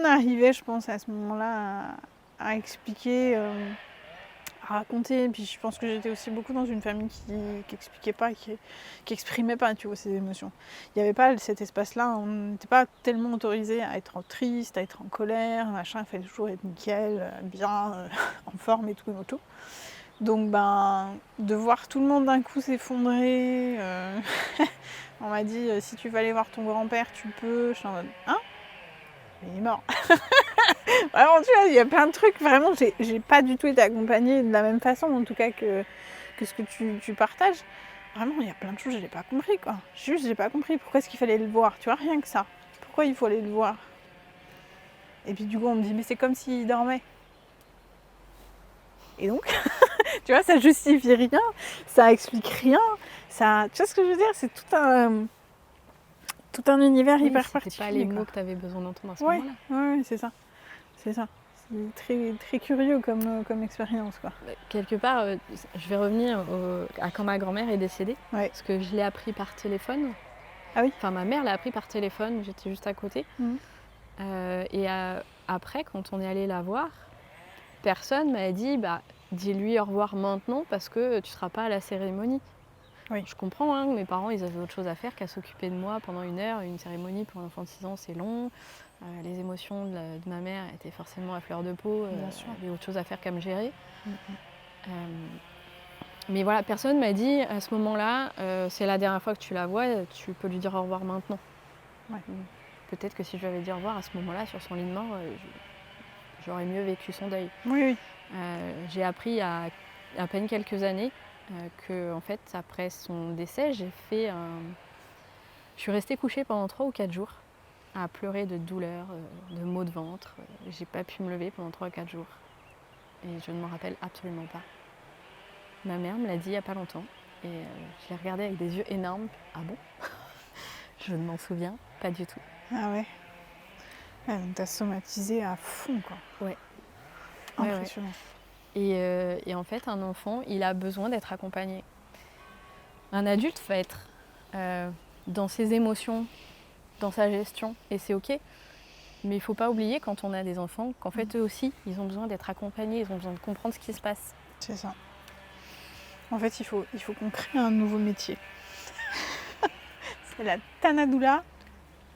B: n'arrivait, je pense, à ce moment-là, à expliquer... à raconter, et puis je pense que j'étais aussi beaucoup dans une famille qui expliquait pas, qui exprimait pas, tu vois, ses émotions. Il n'y avait pas cet espace-là, on n'était pas tellement autorisé à être triste, à être en colère, machin, il fallait toujours être nickel, bien, en forme et tout. Donc de voir tout le monde d'un coup s'effondrer, on m'a dit si tu veux aller voir ton grand-père, tu peux, je suis en mode, hein? Il est mort. Vraiment, tu vois, il y a plein de trucs, vraiment, j'ai pas du tout été accompagnée de la même façon, en tout cas, que ce que tu partages. Vraiment, il y a plein de choses, je l'ai pas compris, quoi. Juste, j'ai pas compris pourquoi est-ce qu'il fallait le voir, tu vois, rien que ça. Pourquoi il faut aller le voir? Et puis du coup, on me dit, mais c'est comme s'il dormait. Et donc, tu vois, ça justifie rien, ça explique rien, ça... Tu vois ce que je veux dire? C'est tout un univers hyper particulier.
A: C'était pas les mots que tu avais besoin d'entendre à ce moment-là.
B: Ouais, c'est ça. C'est ça. C'est très, très curieux comme expérience, quoi.
A: Quelque part, je vais revenir à quand ma grand-mère est décédée,
B: Ouais.
A: parce que je l'ai appris par téléphone.
B: Ah oui.
A: Enfin, ma mère l'a appris par téléphone, j'étais juste à côté.
B: Mhm.
A: Après, quand on est allé la voir, personne m'a dit dis-lui au revoir maintenant parce que tu ne seras pas à la cérémonie.
B: Oui.
A: Je comprends, hein, mes parents ils avaient autre chose à faire qu'à s'occuper de moi pendant 1 heure. Une cérémonie pour un enfant de 6 ans, c'est long. Les émotions de ma mère étaient forcément à fleur de peau.
B: Bien sûr.
A: Il y avait autre chose à faire qu'à me gérer.
B: Mhm.
A: Mais voilà, personne m'a dit à ce moment-là, c'est la dernière fois que tu la vois, tu peux lui dire au revoir maintenant.
B: Ouais.
A: Peut-être que si je lui avais dit au revoir à ce moment-là, sur son lit de mort, j'aurais mieux vécu son deuil.
B: Oui.
A: J'ai appris il y a à peine quelques années que, en fait, après son décès, je suis restée couchée pendant 3 ou 4 jours à pleurer de douleur, de maux de ventre. J'ai pas pu me lever pendant 3 ou 4 jours. Et je ne m'en rappelle absolument pas. Ma mère me l'a dit il n'y a pas longtemps. Et je l'ai regardée avec des yeux énormes. Ah bon? Je ne m'en souviens pas du tout.
B: Ah ouais. Donc t'as somatisé à fond, quoi.
A: Ouais.
B: Impressionnant.
A: Et en fait, un enfant, il a besoin d'être accompagné. Un adulte va être dans ses émotions, dans sa gestion, et c'est ok. Mais il ne faut pas oublier, quand on a des enfants, qu'en fait, eux aussi, ils ont besoin d'être accompagnés, ils ont besoin de comprendre ce qui se passe.
B: C'est ça. En fait, il faut qu'on crée un nouveau métier. C'est la Tanadoula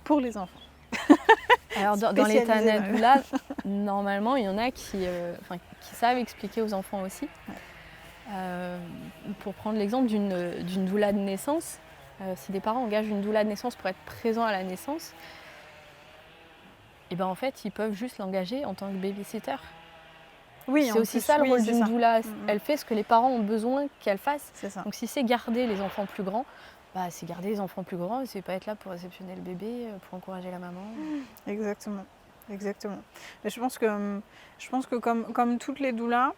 B: pour les enfants.
A: Alors, dans les Tanadoula, normalement, il y en a qui savent expliquer aux enfants aussi. Ouais. Pour prendre l'exemple d'une doula de naissance, si des parents engagent une doula de naissance pour être présents à la naissance, et ben en fait, ils peuvent juste l'engager en tant que babysitter.
B: Oui,
A: c'est aussi ça le rôle d'une doula. Elle fait ce que les parents ont besoin qu'elle fasse.
B: C'est ça.
A: Donc si c'est garder les enfants plus grands, c'est garder les enfants plus grands, c'est pas être là pour réceptionner le bébé, pour encourager la maman.
B: Exactement. Mais je pense que comme toutes les doulas,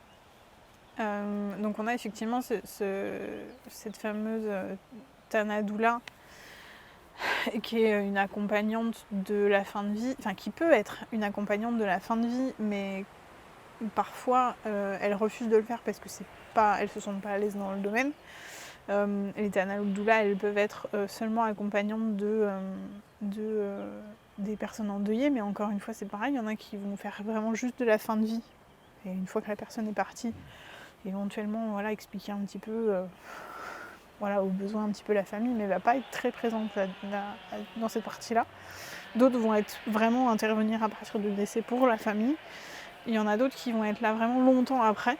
B: donc on a effectivement cette fameuse Tanadoula qui est une accompagnante de la fin de vie, enfin qui peut être une accompagnante de la fin de vie, mais parfois elles refusent de le faire parce que elles se sentent pas à l'aise dans le domaine. Les Tanadoula, elles peuvent être seulement accompagnantes des personnes endeuillées, mais encore une fois c'est pareil, il y en a qui vont faire vraiment juste de la fin de vie. Et une fois que la personne est partie, éventuellement expliquer un petit peu aux besoins un petit peu la famille, mais elle va pas être très présente dans cette partie-là. D'autres vont être vraiment intervenir à partir du décès pour la famille. Il y en a d'autres qui vont être là vraiment longtemps après,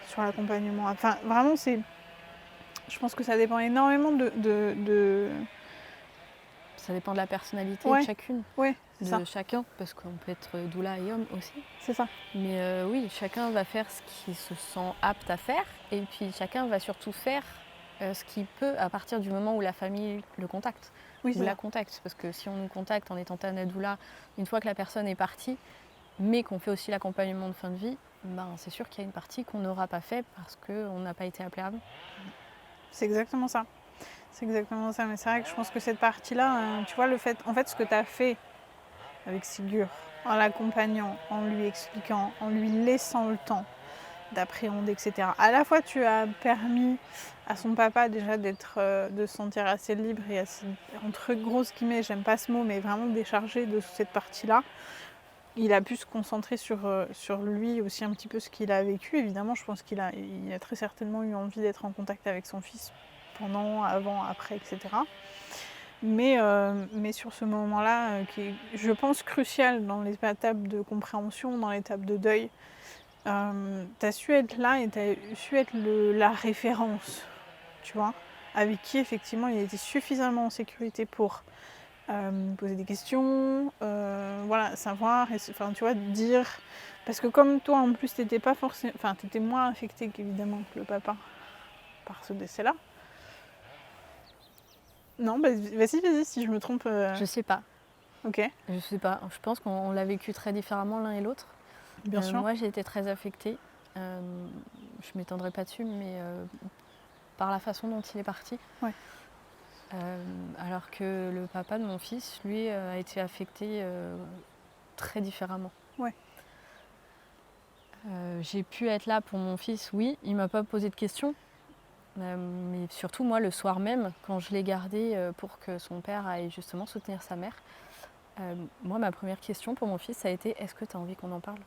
B: sur l'accompagnement. Enfin, vraiment, je pense que ça dépend énormément de...
A: Ça dépend de la personnalité de chacune, chacun, parce qu'on peut être doula et homme aussi.
B: C'est ça.
A: Mais oui, chacun va faire ce qu'il se sent apte à faire, et puis chacun va surtout faire ce qu'il peut à partir du moment où la famille le contacte, ou la contacte. Parce que si on nous contacte en étant Tanadoula, une fois que la personne est partie, mais qu'on fait aussi l'accompagnement de fin de vie, c'est sûr qu'il y a une partie qu'on n'aura pas fait parce qu'on n'a pas été appelé avant.
B: C'est exactement ça. Mais c'est vrai que je pense que cette partie-là, tu vois, ce que tu as fait avec Sigur, en l'accompagnant, en lui expliquant, en lui laissant le temps d'appréhender, etc. À la fois, tu as permis à son papa déjà de se sentir assez libre et assez, entre grosses guillemets, j'aime pas ce mot, mais vraiment déchargé de cette partie-là. Il a pu se concentrer sur lui aussi un petit peu ce qu'il a vécu. Évidemment, je pense qu'il a très certainement eu envie d'être en contact avec son fils pendant, avant, après, etc. Mais sur ce moment-là, qui est, je pense, crucial dans les étapes de compréhension, dans l'étape de deuil, tu as su être là et tu as su être la référence, tu vois, avec qui, effectivement, il était suffisamment en sécurité pour poser des questions, savoir, tu vois, dire... Parce que comme toi, en plus, t'étais pas forcément... Enfin, t'étais moins affectée qu'évidemment que le papa par ce décès-là. Non, vas-y, si je me trompe...
A: Je sais pas.
B: Ok.
A: Je sais pas. Je pense qu'on l'a vécu très différemment l'un et l'autre.
B: Bien sûr.
A: Moi, j'ai été très affectée. Je m'étendrai pas dessus, mais par la façon dont il est parti.
B: Ouais.
A: Alors que le papa de mon fils, lui, a été affecté très différemment.
B: Ouais.
A: J'ai pu être là pour mon fils, oui. Il ne m'a pas posé de questions. Mais surtout, moi, le soir même, quand je l'ai gardé pour que son père aille justement soutenir sa mère, moi, ma première question pour mon fils, ça a été: est-ce que tu as envie qu'on en parle ?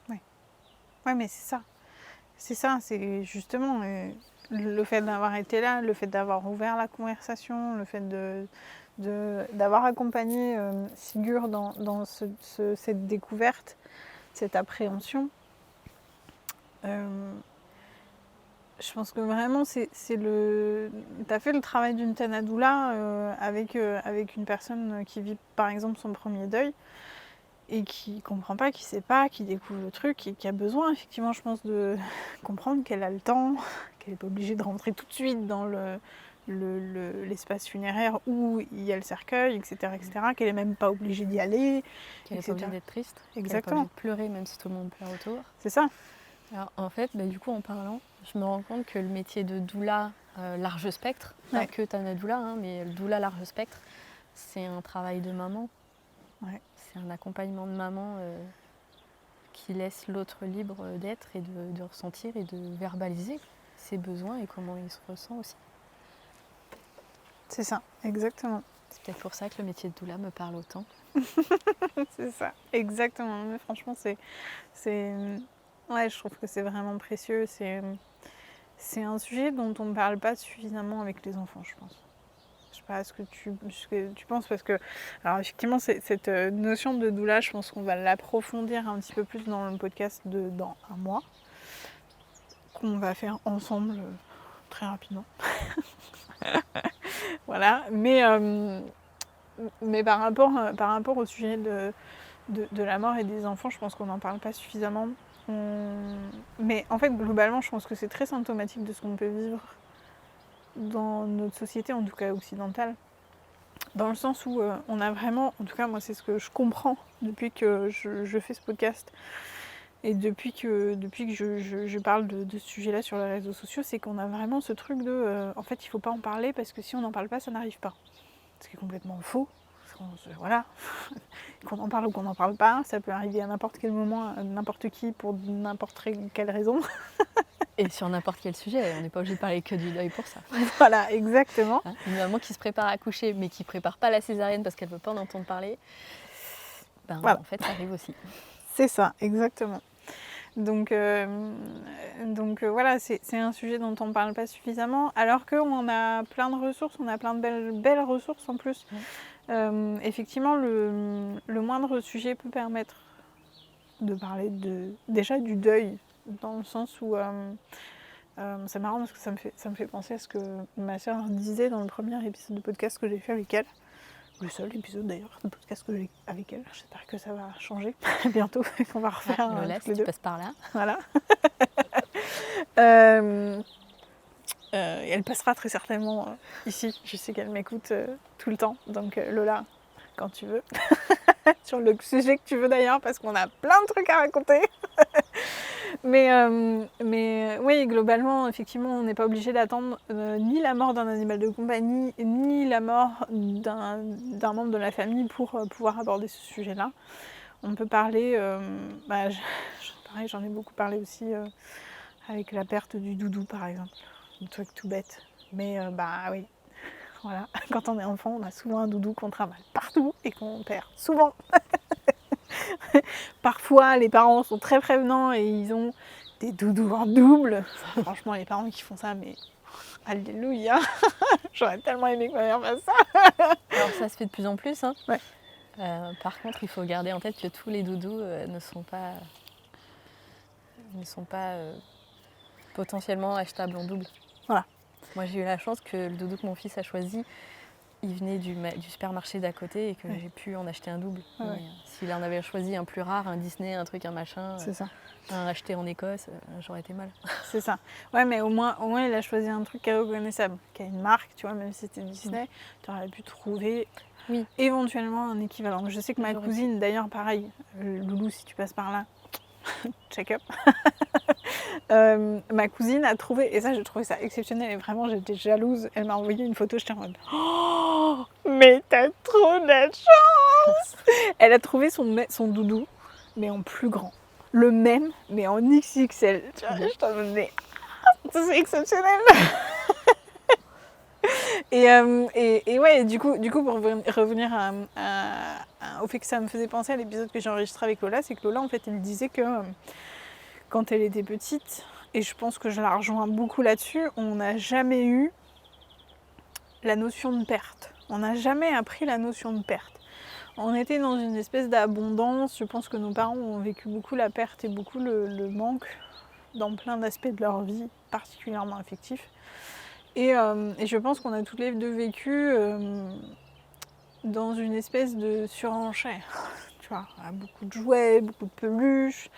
B: Ouais, mais c'est ça. C'est justement le fait d'avoir été là, le fait d'avoir ouvert la conversation, le fait d'avoir accompagné Sigurd dans cette découverte, cette appréhension. Je pense que vraiment, tu as fait le travail d'une Tanadoula avec une personne qui vit par exemple son premier deuil et qui comprend pas, qui sait pas, qui découvre le truc et qui a besoin effectivement, je pense, de comprendre qu'elle a le temps, qu'elle n'est pas obligée de rentrer tout de suite dans l'espace funéraire où il y a le cercueil, etc., qu'elle n'est même pas obligée d'y aller.
A: Qu'elle n'est pas obligée d'être triste,
B: exactement.
A: Qu'elle n'est pas obligée de pleurer même si tout le monde pleure autour.
B: C'est ça.
A: Alors en fait, du coup en parlant, je me rends compte que le métier de doula large spectre, pas que Tanadoula, mais le doula large spectre, c'est un travail de maman.
B: Ouais.
A: C'est un accompagnement de maman qui laisse l'autre libre d'être et de ressentir et de verbaliser ses besoins et comment il se ressent aussi.
B: C'est ça, exactement.
A: C'est peut-être pour ça que le métier de doula me parle autant.
B: C'est ça, exactement. Mais franchement, ouais, je trouve que c'est vraiment précieux. C'est un sujet dont on ne parle pas suffisamment avec les enfants, je pense. Je sais pas ce que tu penses, parce que, alors effectivement, cette notion de doula, je pense qu'on va l'approfondir un petit peu plus dans le podcast dans un mois, qu'on va faire ensemble très rapidement. Voilà, mais par rapport au sujet de la mort et des enfants, je pense qu'on n'en parle pas suffisamment. Mais en fait, globalement, je pense que c'est très symptomatique de ce qu'on peut vivre dans notre société, en tout cas occidentale, dans le sens où on a vraiment, en tout cas moi c'est ce que je comprends depuis que je fais ce podcast et depuis que je parle de ce sujet-là sur les réseaux sociaux, c'est qu'on a vraiment ce truc de en fait il faut pas en parler parce que si on n'en parle pas, ça n'arrive pas. Ce qui est complètement faux. Voilà, qu'on en parle ou qu'on n'en parle pas, ça peut arriver à n'importe quel moment, à n'importe qui, pour n'importe quelle raison.
A: Et sur n'importe quel sujet, on n'est pas obligé de parler que du deuil pour ça.
B: Voilà, exactement.
A: Une maman qui se prépare à accoucher, mais qui ne prépare pas la césarienne parce qu'elle ne veut pas en entendre parler, voilà. En fait, ça arrive aussi.
B: C'est ça, exactement. Donc voilà, c'est un sujet dont on ne parle pas suffisamment, alors qu'on a plein de ressources, on a plein de belles ressources en plus. Effectivement, le moindre sujet peut permettre de parler déjà du deuil, dans le sens où c'est marrant parce que ça me fait penser à ce que ma sœur disait dans le premier épisode de podcast que j'ai fait avec elle. Le seul épisode d'ailleurs de podcast que j'ai avec elle. J'espère que ça va changer bientôt et qu'on va refaire
A: Lola,
B: tous les
A: si
B: deux.
A: tu passes par là.
B: Voilà. Elle passera très certainement ici. Je sais qu'elle m'écoute tout le temps. Donc Lola, quand tu veux. Sur le sujet que tu veux d'ailleurs, parce qu'on a plein de trucs à raconter. mais oui, globalement, effectivement, on n'est pas obligé d'attendre ni la mort d'un animal de compagnie, ni la mort d'un membre de la famille pour pouvoir aborder ce sujet-là. On peut parler, pareil, j'en ai beaucoup parlé aussi avec la perte du doudou, par exemple. Un truc tout bête. Mais oui. Voilà, quand on est enfant, on a souvent un doudou qu'on travaille partout et qu'on perd souvent. Parfois, les parents sont très prévenants et ils ont des doudous en double. Franchement, les parents qui font ça, mais alléluia. J'aurais tellement aimé que ma mère fasse ça.
A: Alors ça se fait de plus en plus. Hein.
B: Ouais.
A: Par contre, il faut garder en tête que tous les doudous ne sont pas potentiellement achetables en double.
B: Voilà.
A: Moi, j'ai eu la chance que le doudou que mon fils a choisi, il venait du supermarché d'à côté et que j'ai pu en acheter un double.
B: Ouais.
A: S'il en avait choisi un plus rare, un Disney, un truc, un machin,
B: c'est ça.
A: Un acheté en Écosse, j'aurais été mal.
B: C'est ça. Ouais, mais au moins, il a choisi un truc qui est reconnaissable, qui a une marque, tu vois, même si c'était Disney, tu aurais pu trouver éventuellement un équivalent. Je sais que ma cousine, d'ailleurs, pareil, Loulou, si tu passes par là, check up. Ma cousine a trouvé, et ça j'ai trouvé ça exceptionnel et vraiment j'étais jalouse, elle m'a envoyé une photo, j'étais en mode oh mais t'as trop de la chance. Elle a trouvé son doudou mais en plus grand, le même, mais en XXL. Tu vois, je t'en donnais. C'est exceptionnel. Et ouais, du coup, pour revenir au fait que ça me faisait penser à l'épisode que j'ai enregistré avec Lola, c'est que Lola, en fait, elle disait que quand elle était petite, et je pense que je la rejoins beaucoup là-dessus, on n'a jamais eu la notion de perte. On n'a jamais appris la notion de perte. On était dans une espèce d'abondance. Je pense que nos parents ont vécu beaucoup la perte et beaucoup le manque dans plein d'aspects de leur vie, particulièrement affectifs. Et je pense qu'on a toutes les deux vécu dans une espèce de surenchère. Tu vois, beaucoup de jouets, beaucoup de peluches,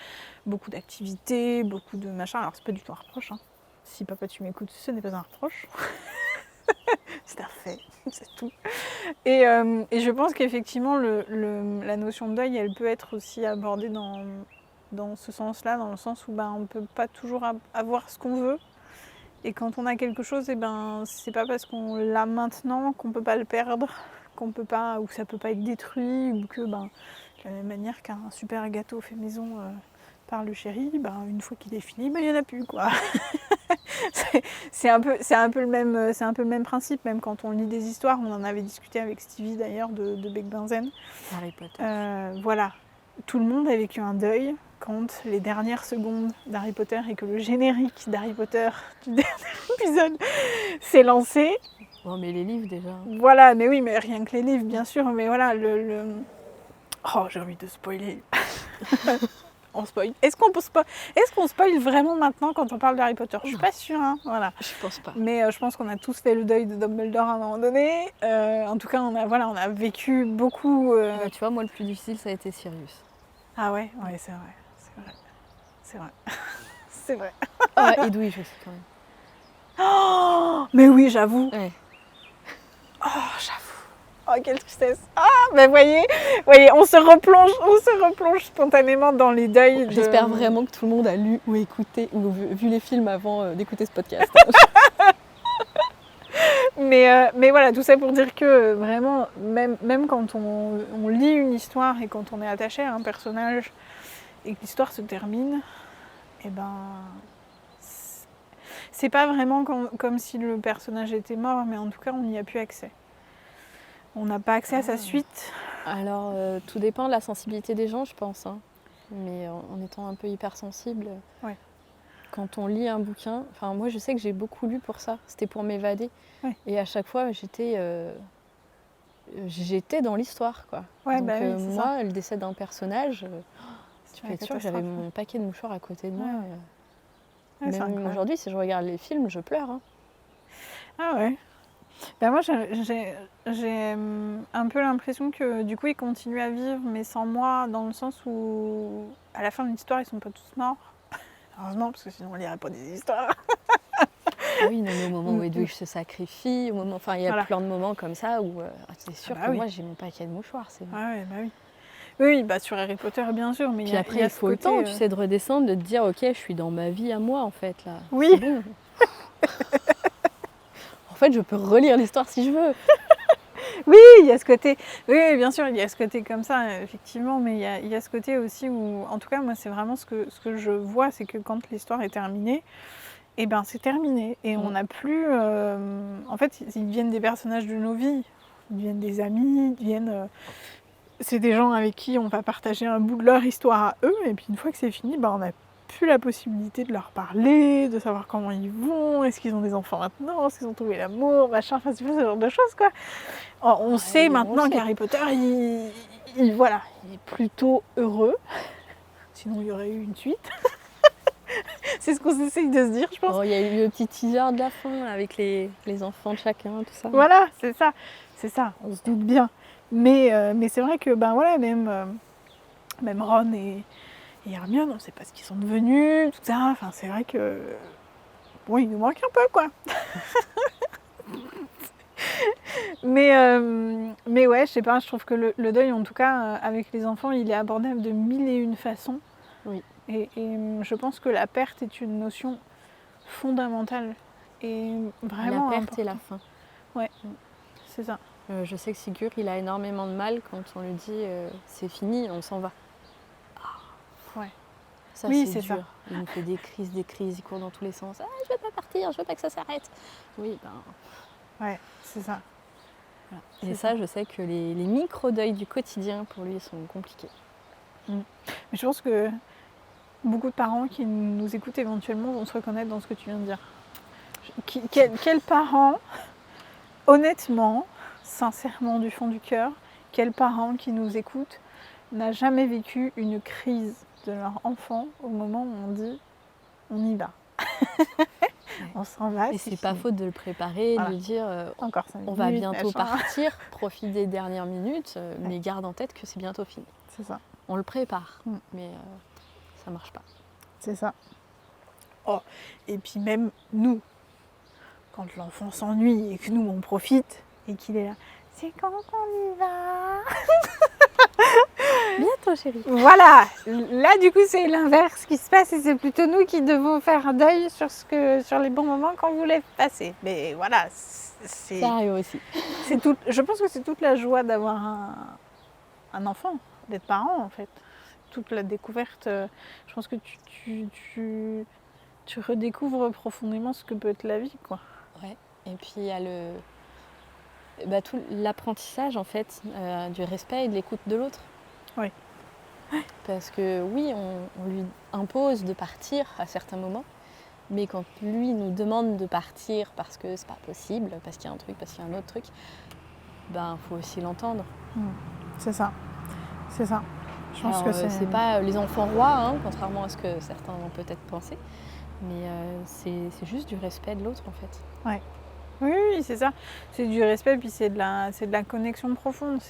B: beaucoup d'activités, beaucoup de machins. Alors c'est pas du tout un reproche. Hein. Si papa tu m'écoutes, ce n'est pas un reproche. C'est un fait, c'est tout. Et je pense qu'effectivement, la notion de deuil, elle peut être aussi abordée dans ce sens-là, dans le sens où on ne peut pas toujours avoir ce qu'on veut. Et quand on a quelque chose, c'est pas parce qu'on l'a maintenant qu'on peut pas le perdre, qu'on peut pas, ou que ça peut pas être détruit, ou que de la même manière qu'un super gâteau fait maison par le chéri, une fois qu'il est fini, il n'y en a plus quoi. c'est un peu le même principe, même quand on lit des histoires. On en avait discuté avec Stevie d'ailleurs de Beck Benzen.
A: Harry Potter.
B: Voilà, tout le monde a vécu un deuil quand les dernières secondes d'Harry Potter et que le générique d'Harry Potter du dernier épisode s'est lancé.
A: Oh, mais les livres déjà.
B: Voilà, mais oui, mais rien que les livres, bien sûr. Mais voilà, Oh, j'ai envie de spoiler. On spoil. Est-ce qu'on spoil vraiment maintenant quand on parle d'Harry Potter ? Je suis pas sûre, hein. Voilà.
A: Je pense pas.
B: Mais je pense qu'on a tous fait le deuil de Dumbledore à un moment donné. En tout cas, on a vécu beaucoup.
A: Tu vois, moi, le plus difficile, ça a été Sirius.
B: Ah ouais, c'est vrai. C'est vrai.
A: Ouais, Edoui, je sais quand même.
B: Oh, mais oui, j'avoue.
A: Ouais.
B: Oh, j'avoue. Oh, quelle tristesse. Ah, ben voyez, on se replonge spontanément dans les deuils.
A: J'espère vraiment que tout le monde a lu ou écouté ou vu les films avant d'écouter ce podcast.
B: Mais voilà, tout ça pour dire que vraiment, même quand on lit une histoire et quand on est attaché à un personnage et que l'histoire se termine, c'est pas vraiment comme si le personnage était mort, mais en tout cas on n'y a plus accès. On n'a pas accès à sa suite.
A: Alors, tout dépend de la sensibilité des gens, je pense. Hein. Mais en étant un peu hypersensible,
B: ouais.
A: Quand on lit un bouquin, enfin moi je sais que j'ai beaucoup lu pour ça, c'était pour m'évader.
B: Ouais.
A: Et à chaque fois j'étais dans l'histoire, quoi.
B: Ouais,
A: Donc
B: oui,
A: moi,
B: ça.
A: le décès d'un personnage, tu peux être sûre que j'avais mon paquet de mouchoirs à côté de moi.
B: Ouais,
A: même aujourd'hui, si je regarde les films, je pleure. Hein.
B: Ah ouais. Moi, j'ai un peu l'impression que du coup, ils continuent à vivre, mais sans moi, dans le sens où, à la fin de l'histoire, ils sont pas tous morts. Heureusement, parce que sinon, on lirait pas des histoires.
A: Oui, non, mais au moment où Edwige se sacrifie, il y a plein de moments comme ça où c'est sûr que moi, j'ai mon paquet de mouchoirs. C'est...
B: Ah ouais, bah oui. Oui, sur Harry Potter, bien sûr. Mais
A: puis après, il faut le temps, tu sais, de redescendre, de te dire, ok, je suis dans ma vie à moi, en fait, là.
B: Oui.
A: C'est bon. En fait, je peux relire l'histoire si je veux.
B: Oui, il y a ce côté. Oui, bien sûr, il y a ce côté comme ça, effectivement, mais il y a ce côté aussi où, en tout cas, moi, c'est vraiment ce que je vois, c'est que quand l'histoire est terminée, c'est terminé. Et on n'a plus. En fait, ils deviennent des personnages de nos vies. Ils deviennent des amis, c'est des gens avec qui on va partager un bout de leur histoire à eux. Et puis une fois que c'est fini, on n'a plus la possibilité de leur parler, de savoir comment ils vont, est-ce qu'ils ont des enfants maintenant, est-ce qu'ils ont trouvé l'amour, machin, enfin c'est ce genre de choses quoi. On sait maintenant qu'Harry Potter, il est plutôt heureux. Sinon il y aurait eu une suite. C'est ce qu'on essaye de se dire, je pense.
A: Il y a eu le petit teaser de la fin avec les enfants de chacun, tout ça.
B: Voilà, c'est ça, on se doute bien. Mais c'est vrai que même Ron et Hermione, on ne sait pas ce qu'ils sont devenus, tout ça. Enfin, c'est vrai que il nous manque un peu, quoi. mais ouais, je sais pas, je trouve que le deuil, en tout cas, avec les enfants, il est abordable de 1001 façons.
A: Oui.
B: Et je pense que la perte est une notion fondamentale et vraiment
A: la perte
B: importante.
A: et la fin.
B: Ouais, c'est ça.
A: Je sais que Sigurd, il a énormément de mal quand on lui dit c'est fini, on s'en va.
B: Ouais.
A: Ça,
B: Oui,
A: c'est
B: c'est ça.
A: dur. Il nous fait des crises, il court dans tous les sens. Ah, je veux pas partir, je veux pas que ça s'arrête. Oui,
B: Ouais, c'est ça.
A: voilà.
B: C'est
A: Et ça, je sais que les micro-deuils du quotidien, pour lui, sont compliqués.
B: Mais je pense que beaucoup de parents qui nous écoutent éventuellement vont se reconnaître dans ce que tu viens de dire. Quel parent, honnêtement, sincèrement du fond du cœur, quel parent qui nous écoute n'a jamais vécu une crise de leur enfant au moment où on dit on y va. On s'en va.
A: Et c'est pas faute de le préparer,
B: Voilà.
A: de lui dire
B: Encore 5
A: on va
B: minutes,
A: bientôt
B: machin.
A: partir, profite des dernières minutes, mais garde en tête que c'est bientôt fini.
B: C'est ça.
A: On le prépare,
B: Mm.
A: mais ça marche pas.
B: C'est ça. Oh, et puis même nous, quand l'enfant s'ennuie et que nous on profite et qu'il est là, c'est quand qu'on y va?
A: Bientôt, chérie.
B: Voilà, là du coup c'est l'inverse qui se passe et c'est plutôt nous qui devons faire un deuil sur les bons moments qu'on voulait passer. Mais voilà, c'est
A: Ça arrive aussi.
B: tout. Je pense que c'est toute la joie d'avoir un enfant, d'être parent en fait. Toute la découverte. Je pense que tu redécouvres profondément ce que peut être la vie, quoi.
A: Ouais. Et puis il y a tout l'apprentissage en fait du respect et de l'écoute de l'autre.
B: Oui.
A: Parce que oui, on lui impose de partir à certains moments, mais quand lui nous demande de partir parce que c'est pas possible, parce qu'il y a un truc, parce qu'il y a un autre truc, faut aussi l'entendre.
B: C'est ça. C'est ça. Je pense
A: Alors,
B: que
A: c'est pas les enfants rois, hein, contrairement à ce que certains vont peut-être penser, mais c'est juste du respect de l'autre en fait.
B: Oui, c'est ça. C'est du respect, puis c'est de la connexion profonde.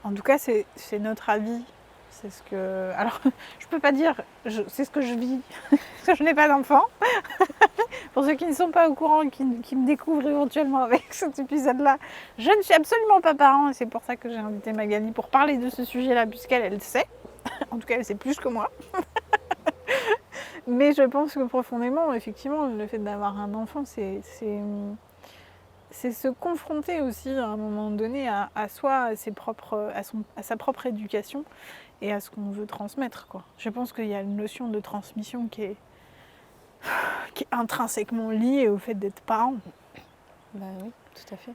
B: En tout cas, c'est notre avis. C'est ce que. Alors, je peux pas dire. C'est ce que je vis. Parce que je n'ai pas d'enfant. Pour ceux qui ne sont pas au courant, qui me découvrent éventuellement avec cet épisode-là, je ne suis absolument pas parent. Et c'est pour ça que j'ai invité Magali pour parler de ce sujet-là, puisqu'elle sait. En tout cas, elle sait plus que moi. Mais je pense que profondément, effectivement, le fait d'avoir un enfant, c'est se confronter aussi à un moment donné à soi, à sa propre éducation et à ce qu'on veut transmettre, quoi. Je pense qu'il y a une notion de transmission qui est intrinsèquement liée au fait d'être parent.
A: Oui, tout à fait.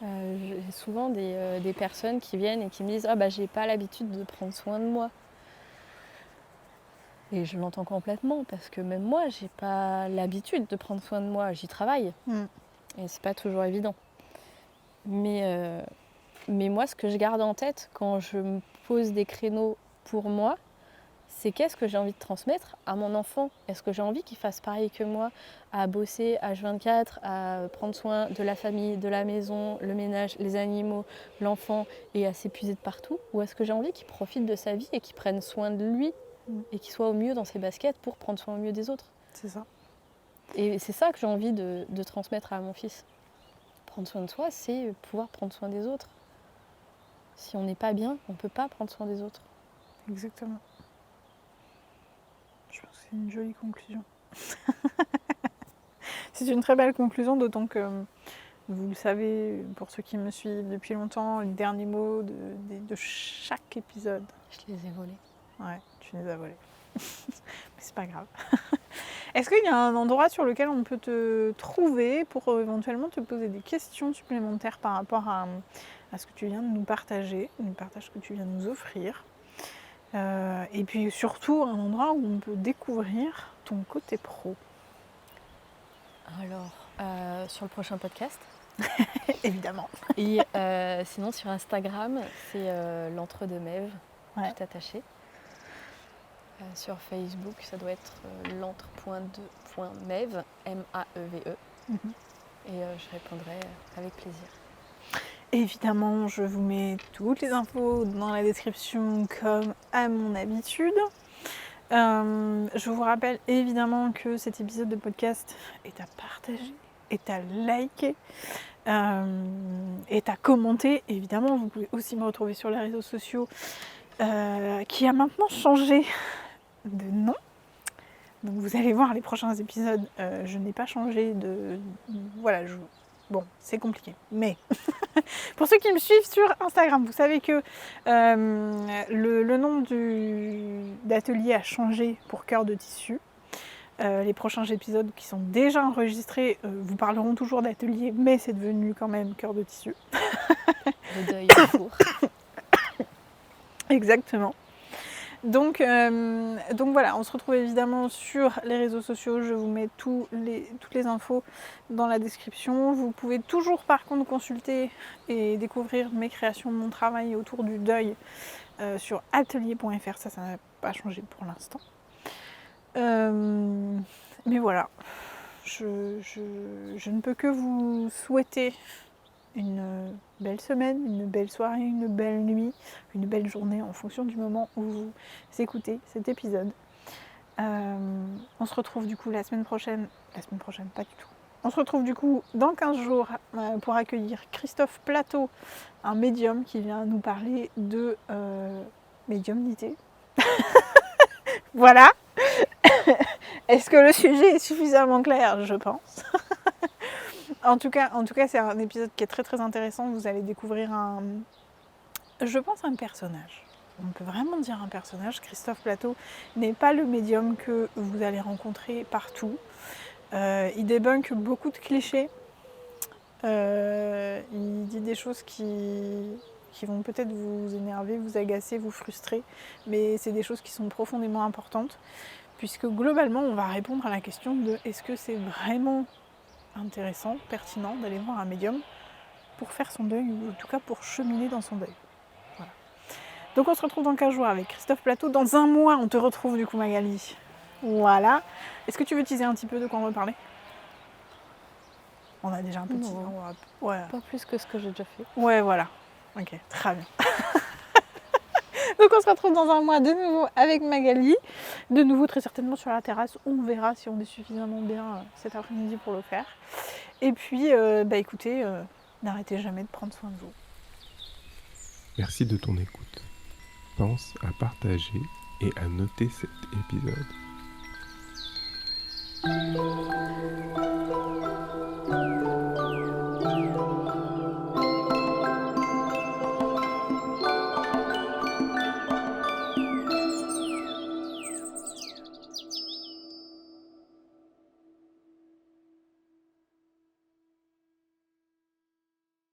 A: J'ai souvent des personnes qui viennent et qui me disent j'ai pas l'habitude de prendre soin de moi. Et je l'entends complètement parce que même moi, j'ai pas l'habitude de prendre soin de moi. J'y travaille et c'est pas toujours évident. Mais moi, ce que je garde en tête quand je me pose des créneaux pour moi, c'est qu'est-ce que j'ai envie de transmettre à mon enfant. Est-ce que j'ai envie qu'il fasse pareil que moi, à bosser H24, à prendre soin de la famille, de la maison, le ménage, les animaux, l'enfant et à s'épuiser de partout? Ou est-ce que j'ai envie qu'il profite de sa vie et qu'il prenne soin de lui et qu'il soit au mieux dans ses baskets pour prendre soin au mieux des autres?
B: C'est ça.
A: Et c'est ça que j'ai envie de transmettre à mon fils. Prendre soin de soi, c'est pouvoir prendre soin des autres. Si on n'est pas bien, on ne peut pas prendre soin des autres.
B: Exactement. Je pense que c'est une jolie conclusion. C'est une très belle conclusion, d'autant que vous le savez, pour ceux qui me suivent depuis longtemps, les derniers mots de chaque épisode.
A: Je les ai volés.
B: Ouais, tu les as volés. Mais c'est pas grave. Est-ce qu'il y a un endroit sur lequel on peut te trouver pour éventuellement te poser des questions supplémentaires par rapport à ce que tu viens de nous partager, le partage que tu viens de nous offrir, et puis surtout un endroit où on peut découvrir ton côté pro?
A: Alors, sur le prochain podcast.
B: Évidemment.
A: Et sinon sur Instagram, c'est l'entre-deux-mèves, tout attaché. Sur Facebook, ça doit être l'entre.2.mève, M-A-E-V-E. Et je répondrai avec plaisir.
B: Évidemment, je vous mets toutes les infos dans la description comme à mon habitude. Je vous rappelle évidemment que cet épisode de podcast est à partager, est à liker, est à commenter. Évidemment, vous pouvez aussi me retrouver sur les réseaux sociaux qui a maintenant changé de nom. Donc vous allez voir les prochains épisodes, je n'ai pas changé de... Voilà, Bon, c'est compliqué. Mais pour ceux qui me suivent sur Instagram, vous savez que le nom d'atelier a changé pour Cœur de tissu. Les prochains épisodes qui sont déjà enregistrés vous parleront toujours d'atelier, mais c'est devenu quand même Cœur de tissu.
A: Le deuil au four.
B: Exactement. Donc voilà, on se retrouve évidemment sur les réseaux sociaux. Je vous mets toutes les infos dans la description. Vous pouvez toujours par contre consulter et découvrir mes créations, mon travail autour du deuil sur atelier.fr. Ça n'a pas changé pour l'instant. Mais voilà, je ne peux que vous souhaiter une belle semaine, une belle soirée, une belle nuit, une belle journée en fonction du moment où vous écoutez cet épisode. On se retrouve du coup la semaine prochaine, pas du tout. On se retrouve du coup dans 15 jours pour accueillir Christophe Plateau, un médium qui vient nous parler de médiumnité. Voilà. Est-ce que le sujet est suffisamment clair? Je pense. En tout cas, c'est un épisode qui est très très intéressant. Vous allez découvrir un personnage. On peut vraiment dire un personnage. Christophe Plateau n'est pas le médium que vous allez rencontrer partout. Il débunk beaucoup de clichés. Il dit des choses qui vont peut-être vous énerver, vous agacer, vous frustrer. Mais c'est des choses qui sont profondément importantes. Puisque globalement, on va répondre à la question de est-ce que c'est vraiment intéressant, pertinent d'aller voir un médium pour faire son deuil ou en tout cas pour cheminer dans son deuil. Voilà. Donc on se retrouve dans 15 jours avec Christophe Plateau. Dans un mois, on te retrouve du coup Magali. Voilà. Est-ce que tu veux teaser un petit peu de quoi on va parler? On a déjà un peu teasé. Ouais.
A: Pas plus que ce que j'ai déjà fait.
B: Ouais, voilà. Ok, très bien. Donc on se retrouve dans un mois de nouveau avec Magali, de nouveau très certainement sur la terrasse. On verra si on est suffisamment bien cet après-midi pour le faire. Et puis, écoutez, n'arrêtez jamais de prendre soin de vous.
C: Merci de ton écoute. Pense à partager et à noter cet épisode.